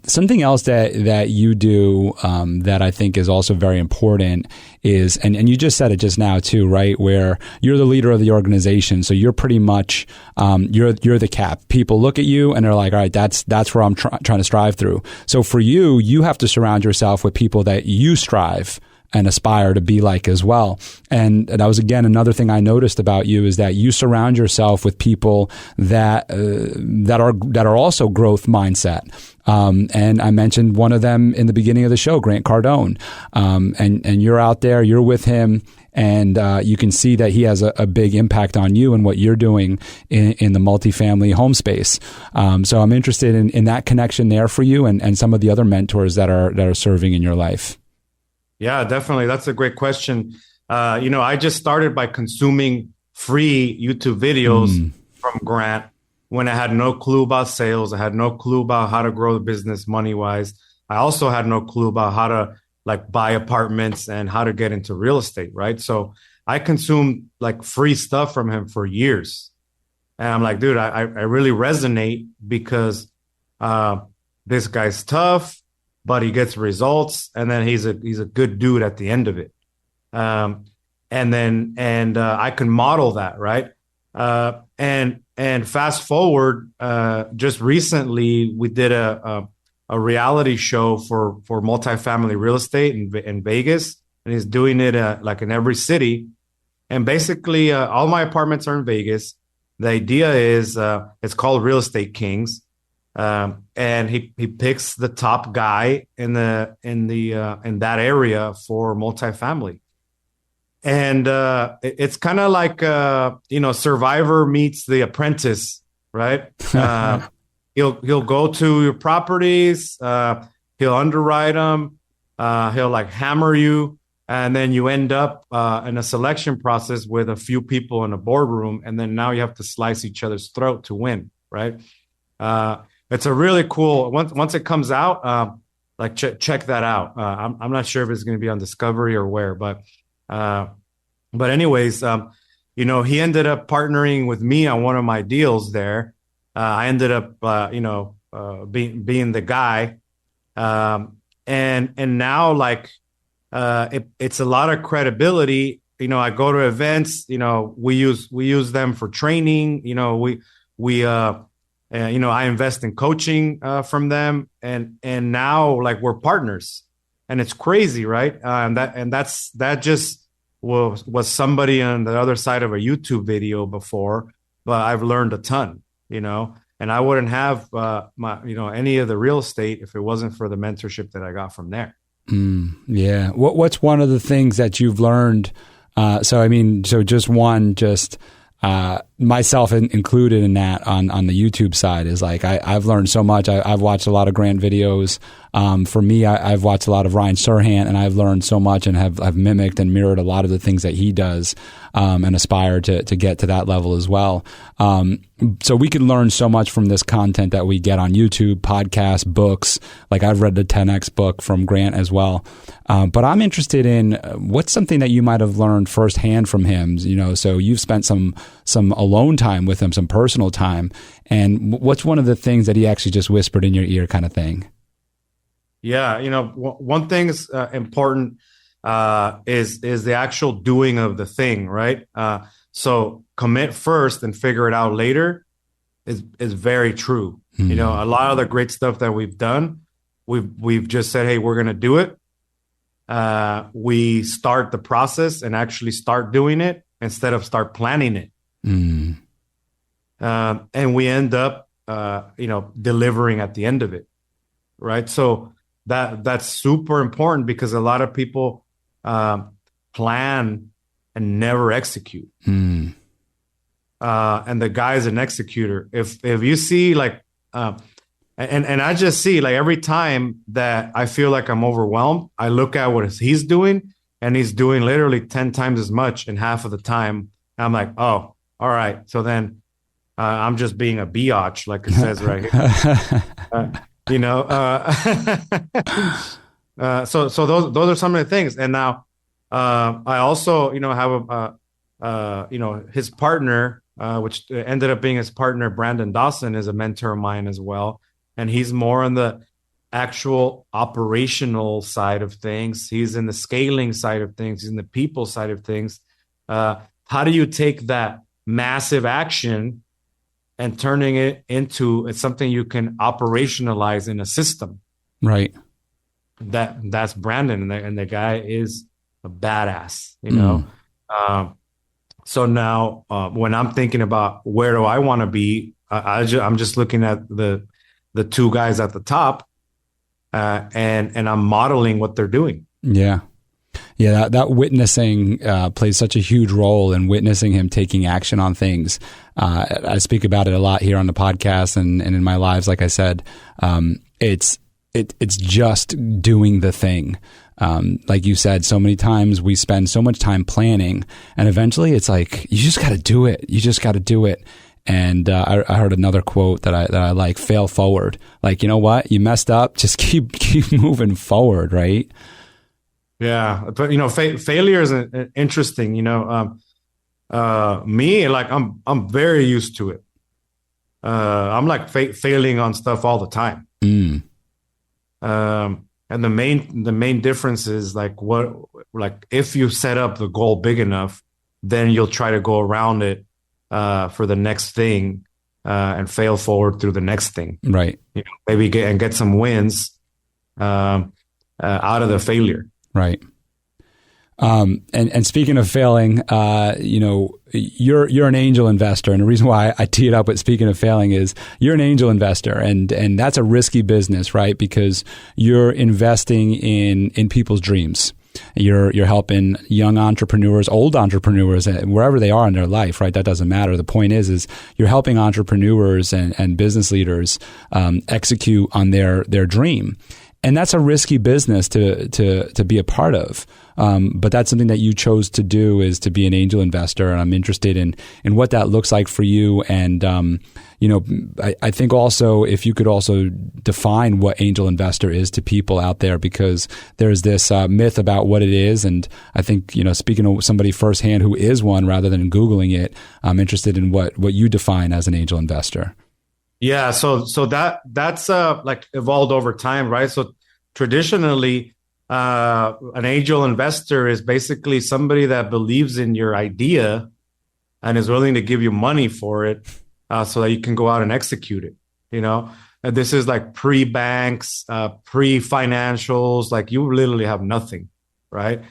Something else that you do that I think is also very important is, and you just said it just now too, right? Where you're the leader of the organization, so you're pretty much you're the cap. People look at you and they're like, all right, that's where I'm trying to strive through. So for you have to surround yourself with people that you strive and aspire to be like as well. And that was, again, another thing I noticed about you is that you surround yourself with people that are also growth mindset. And I mentioned one of them in the beginning of the show, Grant Cardone. And you're out there, you're with him, and you can see that he has a big impact on you and what you're doing in the multifamily home space. So I'm interested in that connection there for you and some of the other mentors that are serving in your life. Yeah, definitely. That's a great question. I just started by consuming free YouTube videos from Grant when I had no clue about sales. I had no clue about how to grow the business money wise. I also had no clue about how to like buy apartments and how to get into real estate. Right. So I consumed like free stuff from him for years. And I'm like, dude, I really resonate because this guy's tough, but he gets results. And then he's a good dude at the end of it. And I can model that. Right. And fast forward, just recently, we did a reality show for multifamily real estate in Vegas, and he's doing it like in every city. And basically, all my apartments are in Vegas. The idea is it's called Real Estate Kings, and he picks the top guy in that area for multifamily. And it's kind of like Survivor meets The Apprentice, right? He'll go to your properties, he'll underwrite them, he'll like hammer you, and then you end up in a selection process with a few people in a boardroom, and then now you have to slice each other's throat to win, right? It's a really cool. Once it comes out, check that out. I'm not sure if it's going to be on Discovery or where, but anyways, he ended up partnering with me on one of my deals there. I ended up, being the guy, and now like it's a lot of credibility. I go to events. We use them for training. I invest in coaching from them, and now like we're partners, and it's crazy, right? That just was somebody on the other side of a YouTube video before, but I've learned a ton, and I wouldn't have any of the real estate if it wasn't for the mentorship that I got from there. Yeah. What's one of the things that you've learned? Myself included in that on the YouTube side is like, I've learned so much. I've watched a lot of Grant videos. For me, I've watched a lot of Ryan Serhant, and I've learned so much and have mimicked and mirrored a lot of the things that he does, and aspire to get to that level as well. So we can learn so much from this content that we get on YouTube, podcasts, books. Like I've read the 10X book from Grant as well. But I'm interested in what's something that you might have learned firsthand from him. So you've spent some alone time with him, some personal time. And what's one of the things that he actually just whispered in your ear kind of thing? Yeah. One thing is important is the actual doing of the thing, right? So commit first and figure it out later is very true. Mm-hmm. A lot of the great stuff that we've done, we've just said, hey, we're going to do it. We start the process and actually start doing it instead of start planning it. Mm. And we end up, delivering at the end of it. Right. So that's super important because a lot of people plan and never execute. Mm. And the guy's an executor. If you see like, and I just see like every time that I feel like I'm overwhelmed, I look at what he's doing, and he's doing literally 10 times as much in half of the time. And I'm like, oh, all right. So then I'm just being a biatch, like it says right here. So those are some of the things. And now I also, have his partner, which ended up being his partner, Brandon Dawson, is a mentor of mine as well. And he's more on the actual operational side of things. He's in the scaling side of things. He's in the people side of things. How do you take that massive action and turning it into something you can operationalize in a system? Right. That's Brandon, and the guy is a badass, So now when I'm thinking about where do I want to be, I'm just looking at the two guys at the top, and I'm modeling what they're doing. Yeah. Yeah, that witnessing plays such a huge role in witnessing him taking action on things. I speak about it a lot here on the podcast and in my lives. Like I said, it's just doing the thing. Like you said, so many times we spend so much time planning, and eventually it's like, you just got to do it. You just got to do it. And I heard another quote that I like: fail forward. Like, you know what? You messed up. Just keep moving forward, right? Yeah, but failure is interesting. Me, like I'm very used to it. I'm like failing on stuff all the time. And the main difference is like if you set up the goal big enough, then you'll try to go around it for the next thing and fail forward through the next thing. Right. Maybe get some wins out of the failure. Right. And speaking of failing, you're an angel investor, and the reason why I tee it up with speaking of failing is you're an angel investor, and that's a risky business, right? Because you're investing in people's dreams. You're helping young entrepreneurs, old entrepreneurs, wherever they are in their life, right? That doesn't matter. The point is you're helping entrepreneurs and business leaders execute on their dream. And that's a risky business to be a part of. But that's something that you chose to do, is to be an angel investor. And I'm interested in what that looks like for you. And, I think also if you could also define what angel investor is to people out there, because there's this myth about what it is. And I think, speaking to somebody firsthand who is one rather than Googling it, I'm interested in what you define as an angel investor. Yeah, so that's like evolved over time, right? So traditionally, an angel investor is basically somebody that believes in your idea and is willing to give you money for it, so that you can go out and execute it. And this is like pre-banks, pre-financials. Like, you literally have nothing, right?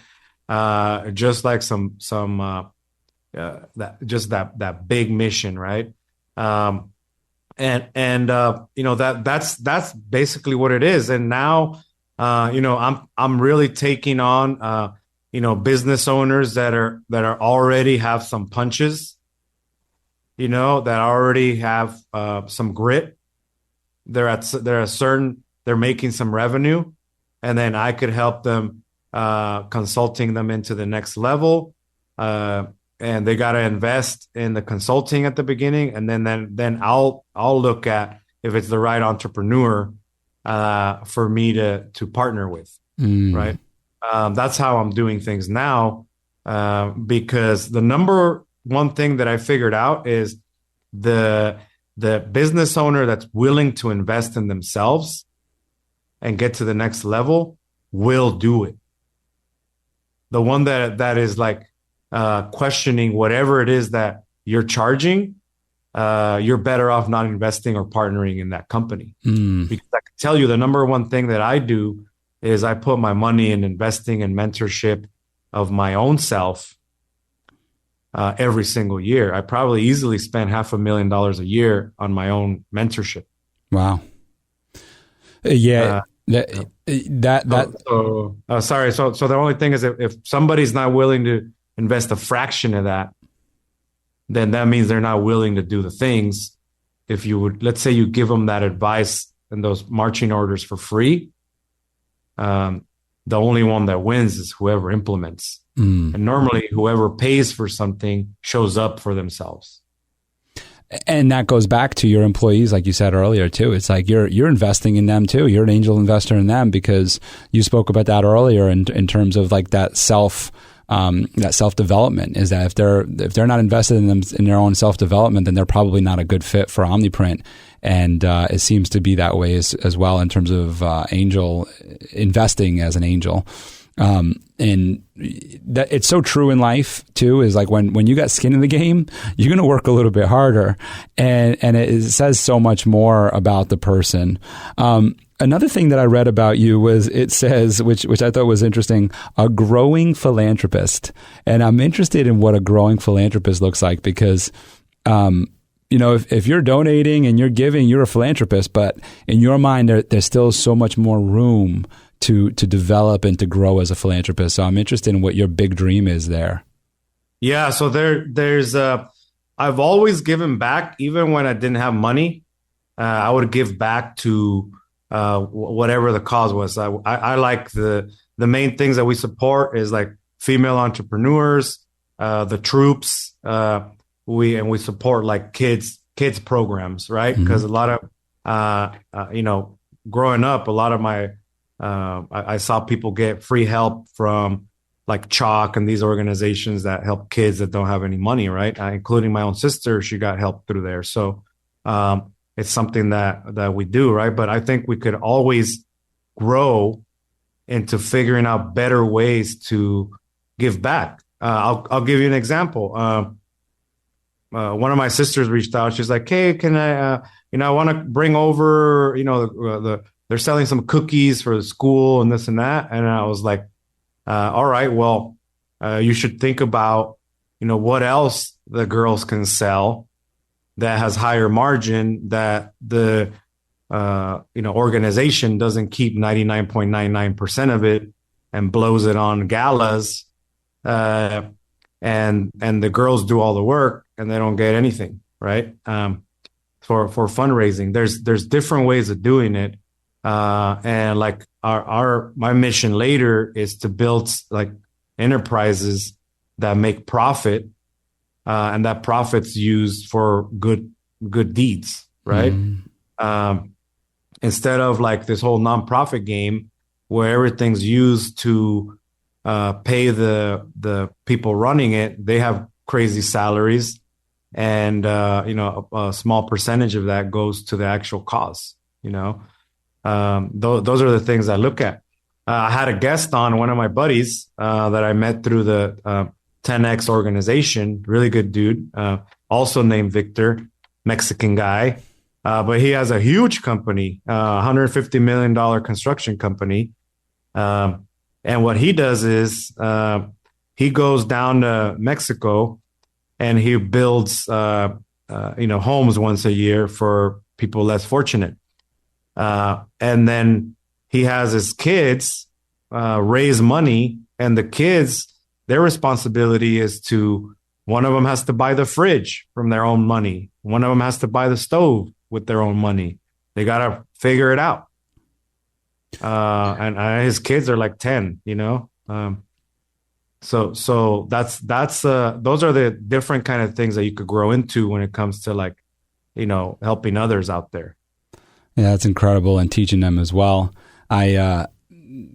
Just like that big mission, right? That's basically what it is. And now, I'm really taking on, business owners that are already have some punches, that already have some grit. They're making some revenue, and then I could help them, consulting them into the next level. And they got to invest in the consulting at the beginning, and then I'll look at if it's the right entrepreneur for me to partner with, right? That's how I'm doing things now, because the number one thing that I figured out is the business owner that's willing to invest in themselves and get to the next level will do it. The one that is like questioning whatever it is that you're charging, you're better off not investing or partnering in that company. Because I can tell you the number one thing that I do is I put my money in investing in mentorship of my own self every single year. I probably easily spend $500,000 a year on my own mentorship. Wow. Yeah. Sorry. So the only thing is, if somebody's not willing to invest a fraction of that, then that means they're not willing to do the things. If you would, let's say you give them that advice and those marching orders for free, the only one that wins is whoever implements. And normally whoever pays for something shows up for themselves. And that goes back to your employees, like you said earlier, too. It's like you're investing in them, too. You're an angel investor in them, because you spoke about that earlier in terms of like that self-development, is that if they're not invested in their own self-development, then they're probably not a good fit for Omniprint. And it seems to be that way as well in terms of angel investing as an angel. And that it's so true in life too, is like when you got skin in the game, you're going to work a little bit harder, and it says so much more about the person. Another thing that I read about you was, it says, which I thought was interesting, a growing philanthropist. And I'm interested in what a growing philanthropist looks like, because, if you're donating and you're giving, you're a philanthropist, but in your mind, there's still so much more room to develop and to grow as a philanthropist. So I'm interested in what your big dream is there. Yeah, so there's I've always given back, even when I didn't have money. I would give back to whatever the cause was. I like the main things that we support is like female entrepreneurs, the troops. We support like kids programs, right? Because a lot of growing up, a lot of my I saw people get free help from like Chalk and these organizations that help kids that don't have any money, right? Including my own sister, she got help through there. So it's something that we do, right? But I think we could always grow into figuring out better ways to give back. I'll give you an example. One of my sisters reached out. She's like, "Hey, can I want to bring over, they're selling some cookies for the school and this and that." And I was like, all right, well, you should think about, what else the girls can sell that has higher margin that the, organization doesn't keep 99.99% of it and blows it on galas. And the girls do all the work and they don't get anything, right? For fundraising, there's different ways of doing it. And like my mission later is to build like enterprises that make profit, and that profit's used for good deeds, right? Instead of like this whole nonprofit game where everything's used to pay the people running it. They have crazy salaries, and a small percentage of that goes to the actual cause. Those are the things I look at. I had a guest on, one of my buddies that I met through the 10X organization, really good dude, also named Victor, Mexican guy. But he has a huge company, $150 million construction company. And what he does is he goes down to Mexico and he builds, homes once a year for people less fortunate. And then he has his kids raise money, and the kids, their responsibility is one of them has to buy the fridge from their own money. One of them has to buy the stove with their own money. They got to figure it out. And his kids are like 10, so that's those are the different kind of things that you could grow into when it comes to like, helping others out there. Yeah, that's incredible, and teaching them as well. That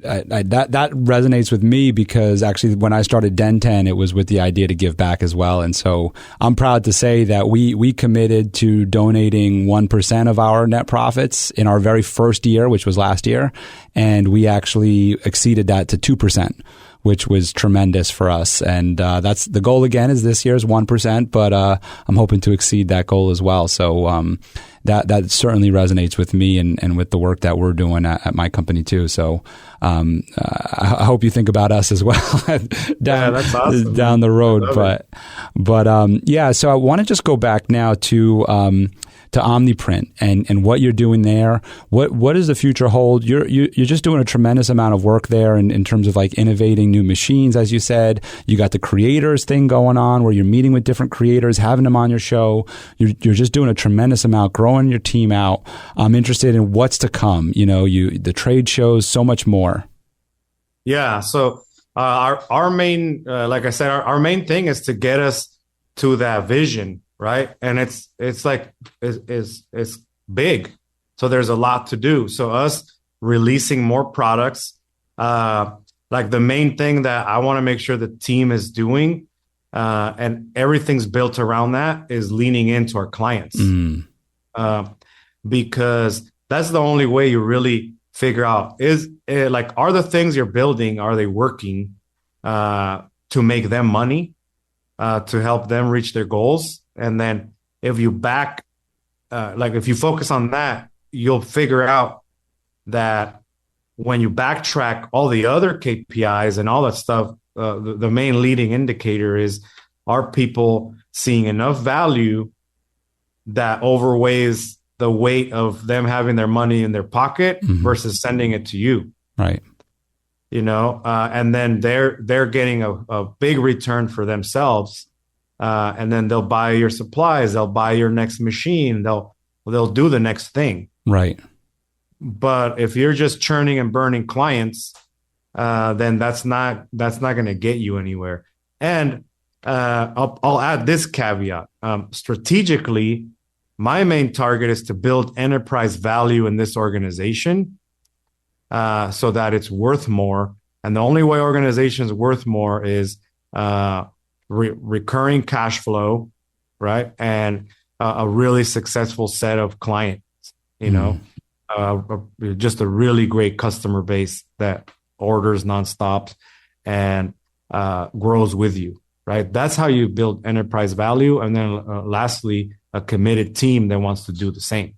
resonates with me because actually when I started Den10, it was with the idea to give back as well. And so I'm proud to say that we committed to donating 1% of our net profits in our very first year, which was last year. And we actually exceeded that to 2%, which was tremendous for us. And that's the goal again, is this year's 1%, but I'm hoping to exceed that goal as well. So that certainly resonates with me and with the work that we're doing at my company too. So I hope you think about us as well that's awesome, down the road. But yeah, so I want to just go back now to Omniprint and what you're doing there. What does the future hold? You're just doing a tremendous amount of work there in terms of like innovating new machines, as you said. You got the creators thing going on where you're meeting with different creators, having them on your show. You're just doing a tremendous amount, growing your team out. I'm interested in what's to come. The trade shows, so much more. Yeah. So our main, like I said, our main thing is to get us to that vision. Right. And it's big. So there's a lot to do. So us releasing more products, like the main thing that I want to make sure the team is doing, and everything's built around that, is leaning into our clients. Because that's the only way you really figure out are the things you're building, are they working to make them money, to help them reach their goals? And then if you if you focus on that, you'll figure out that when you backtrack all the other KPIs and all that stuff, the main leading indicator is, are people seeing enough value that overweighs the weight of them having their money in their pocket versus sending it to you? Right. and then they're getting a big return for themselves. And then they'll buy your supplies, they'll buy your next machine, they'll do the next thing. Right. But if you're just churning and burning clients, then that's not going to get you anywhere. And I'll add this caveat. Strategically, my main target is to build enterprise value in this organization, so that it's worth more. And the only way organization's worth more is recurring cash flow, right? And a really successful set of clients, just a really great customer base that orders nonstop and grows with you, right? That's how you build enterprise value. And then lastly, a committed team that wants to do the same.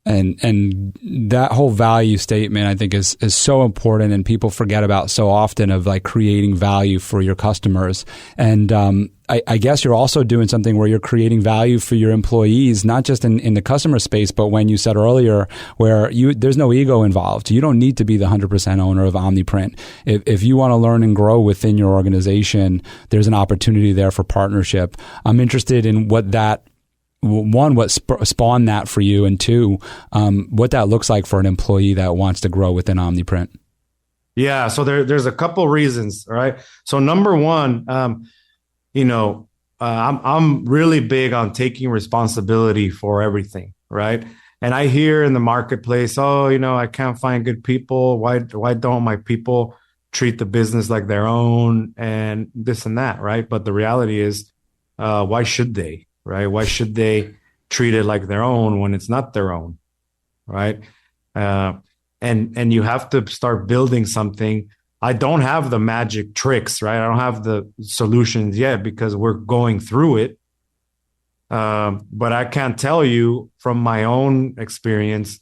And that whole value statement, I think, is so important, and people forget about so often, of like creating value for your customers. And I guess you're also doing something where you're creating value for your employees, not just in the customer space, but when you said earlier, where there's no ego involved. You don't need to be the 100% owner of OmniPrint. If you want to learn and grow within your organization, there's an opportunity there for partnership. I'm interested in what spawned that for you, and two, what that looks like for an employee that wants to grow within OmniPrint. Yeah, so there's a couple reasons, right? So number one, I'm really big on taking responsibility for everything, right? And I hear in the marketplace, I can't find good people. Why don't my people treat the business like their own, and this and that, right? But the reality is, why should they? Right? Why should they treat it like their own when it's not their own? Right? And you have to start building something. I don't have the magic tricks, right? I don't have the solutions yet because we're going through it. But I can tell you from my own experience,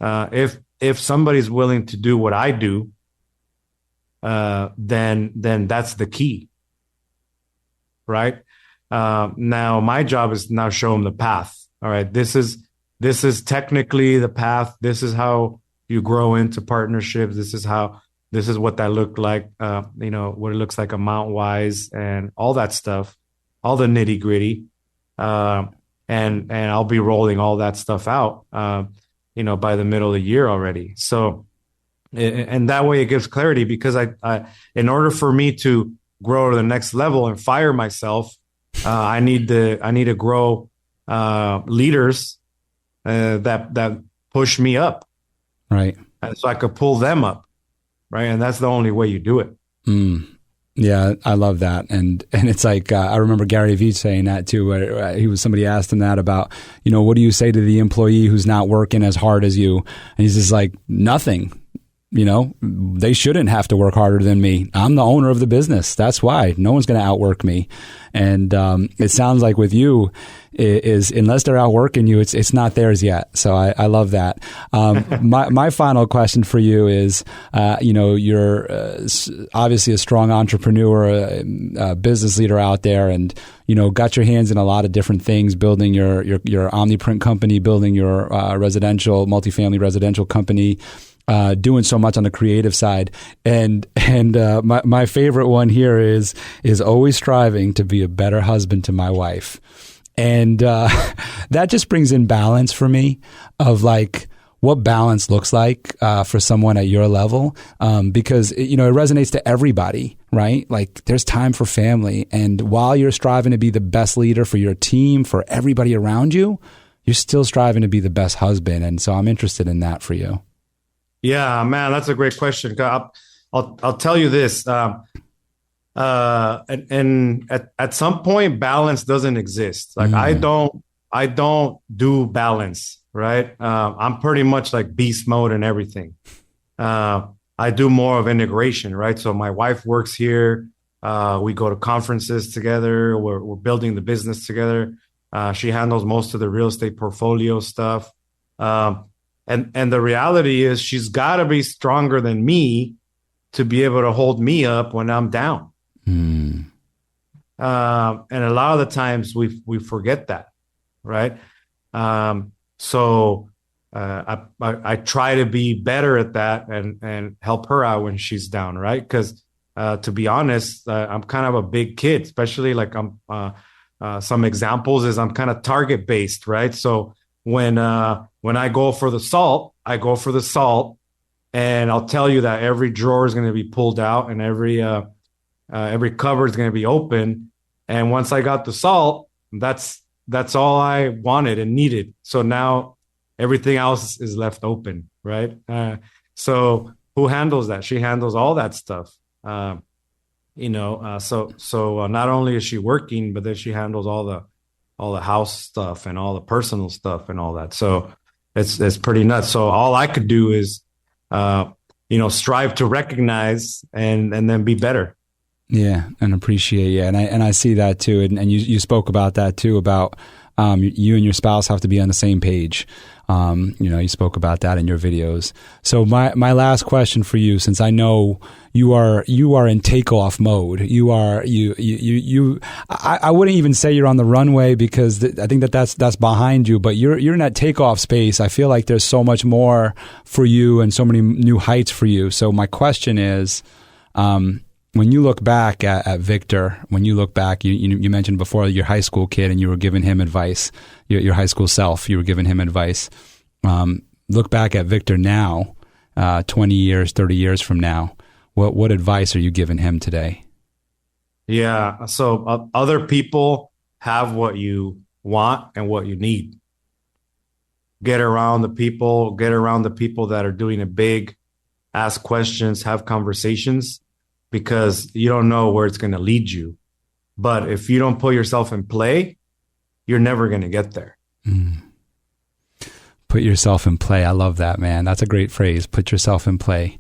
if somebody's willing to do what I do, then that's the key, right? Now my job is to now show them the path. All right, this is technically the path. This is how you grow into partnerships. This is what that looked like. What it looks like amount wise and all that stuff, all the nitty gritty. And I'll be rolling all that stuff out, by the middle of the year already. So, and that way it gives clarity, because I in order for me to grow to the next level and fire myself, I need to grow leaders that push me up, right? And so I could pull them up, right? And that's the only way you do it. Yeah, I love that, and it's like I remember Gary Vee saying that too. Where somebody asked him that about, what do you say to the employee who's not working as hard as you? And he's just like, nothing. They shouldn't have to work harder than me. I'm the owner of the business. That's why no one's going to outwork me. And it sounds like with you is unless they're outworking you, it's not theirs yet. So I love that. My final question for you is, you're obviously a strong entrepreneur, a business leader out there, and got your hands in a lot of different things, building your OmniPrint company, building your multifamily residential company. Doing so much on the creative side, and my favorite one here is always striving to be a better husband to my wife, and that just brings in balance for me of like what balance looks like for someone at your level, because it resonates to everybody, right? Like there's time for family, and while you're striving to be the best leader for your team, for everybody around you, you're still striving to be the best husband, and so I'm interested in that for you. Yeah, man, that's a great question. I'll tell you this. And at some point, balance doesn't exist. Like I don't do balance, right? I'm pretty much like beast mode and everything. I do more of integration, right? So my wife works here. We go to conferences together. We're building the business together. She handles most of the real estate portfolio stuff. And the reality is she's got to be stronger than me to be able to hold me up when I'm down. And a lot of the times we forget that, right? So I try to be better at that and help her out when she's down, right? Because to be honest, I'm kind of a big kid, especially like some examples is I'm kind of target based, right? So when I go for the salt, I go for the salt, and I'll tell you that every drawer is going to be pulled out and every cupboard is going to be open. And once I got the salt, that's all I wanted and needed. So now everything else is left open, right? So who handles that? She handles all that stuff. So not only is she working, but then she handles all the house stuff and all the personal stuff and all that. So it's pretty nuts. So all I could do is, strive to recognize and then be better. Yeah, and appreciate. Yeah, and I see that too. And you spoke about that too, about you and your spouse have to be on the same page. You spoke about that in your videos. So my last question for you, since I know you are in takeoff mode, I wouldn't even say you're on the runway, because I think that's behind you, but you're in that takeoff space. I feel like there's so much more for you and so many new heights for you. So my question is, when you look back at Victor, when you look back, you mentioned before your high school kid and you were giving him advice, your high school self, you were giving him advice. Look back at Victor now, 20 years, 30 years from now. What advice are you giving him today? Yeah. So other people have what you want and what you need. Get around the people that are doing it big, ask questions, have conversations, because you don't know where it's going to lead you. But if you don't put yourself in play, you're never going to get there. Put yourself in play. I love that, man. That's a great phrase. Put yourself in play.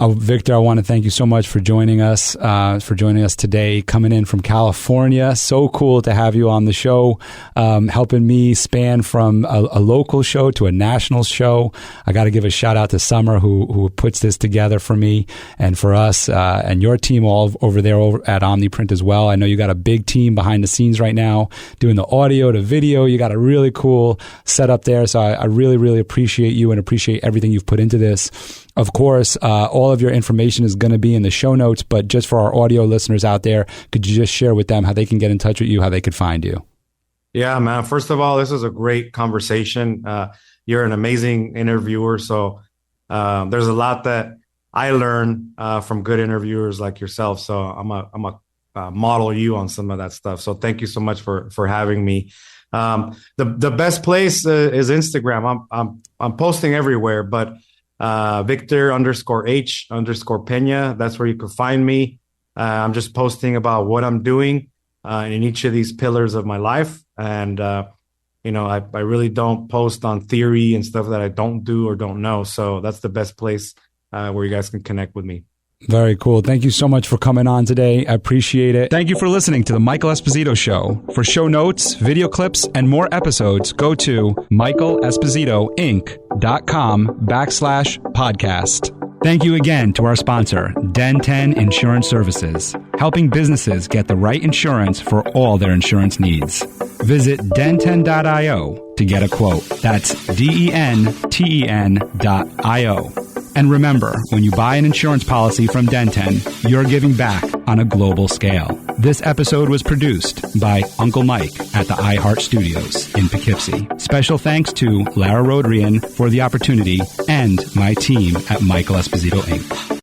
Victor, I want to thank you so much for joining us today, coming in from California. So cool to have you on the show, helping me span from a local show to a national show. I got to give a shout out to Summer, who puts this together for me and for us, and your team all over there at Omniprint as well. I know you got a big team behind the scenes right now doing the audio to video. You got a really cool setup there. So I really, really appreciate you and appreciate everything you've put into this. Of course, all of your information is going to be in the show notes, but just for our audio listeners out there, could you just share with them how they can get in touch with you, how they could find you? Yeah, man. First of all, this is a great conversation. You're an amazing interviewer. So there's a lot that I learn from good interviewers like yourself. So I'm a model you on some of that stuff. So thank you so much for having me. The best place is Instagram. I'm posting everywhere, but Victor_H_Pena. That's where you can find me. I'm just posting about what I'm doing in each of these pillars of my life. And, I really don't post on theory and stuff that I don't do or don't know. So that's the best place where you guys can connect with me. Very cool. Thank you so much for coming on today. I appreciate it. Thank you for listening to The Michael Esposito Show. For show notes, video clips, and more episodes, go to michaelespositoinc.com/podcast. Thank you again to our sponsor, Den 10 Insurance Services, helping businesses get the right insurance for all their insurance needs. Visit den10.io to get a quote. That's DENTEN.io. And remember, when you buy an insurance policy from Den10, you're giving back on a global scale. This episode was produced by Uncle Mike at the iHeart Studios in Poughkeepsie. Special thanks to Lara Rodrian for the opportunity and my team at Michael Esposito Inc.